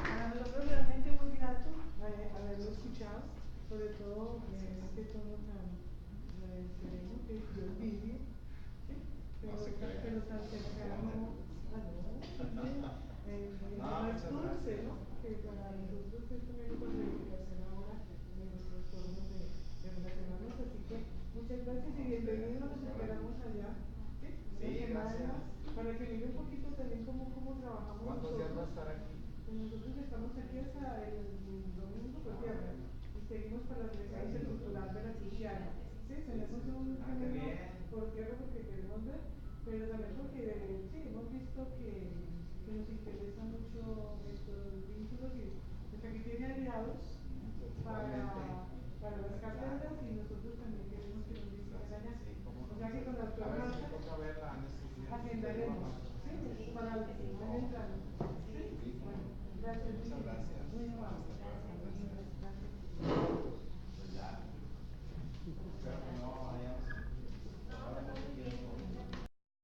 para nosotros realmente muy grato haberlo escuchado, sobre todo en este tono tan sereno que dio el vídeo, ¿sí? Pero tan cercano a más dulce, ¿no? Que para nosotros es también una reivindicación ahora en nuestros tornos de relacionarnos, así que muchas gracias y bienvenidos, nos esperamos allá, ¿sí? Una semana, para que mire un poquito también cómo trabajamos. ¿Cuántos días va a estar aquí? Pues nosotros estamos aquí hasta el domingo, pues viernes, y seguimos para la Residencia Cultural Veracruzana, ¿sí? Tenemos un camino por tierra porque queremos ver, pero también porque sí, hemos visto que nos interesa mucho estos vínculos y pues aquí tiene aliados para las cátedras y nosotros también queremos que nos visiten allá. O sea que con la doctora Marta agendaremos, ¿sí? Para el año entrante. ¿Sí? Bueno, gracias. Muchas gracias. Muy amable.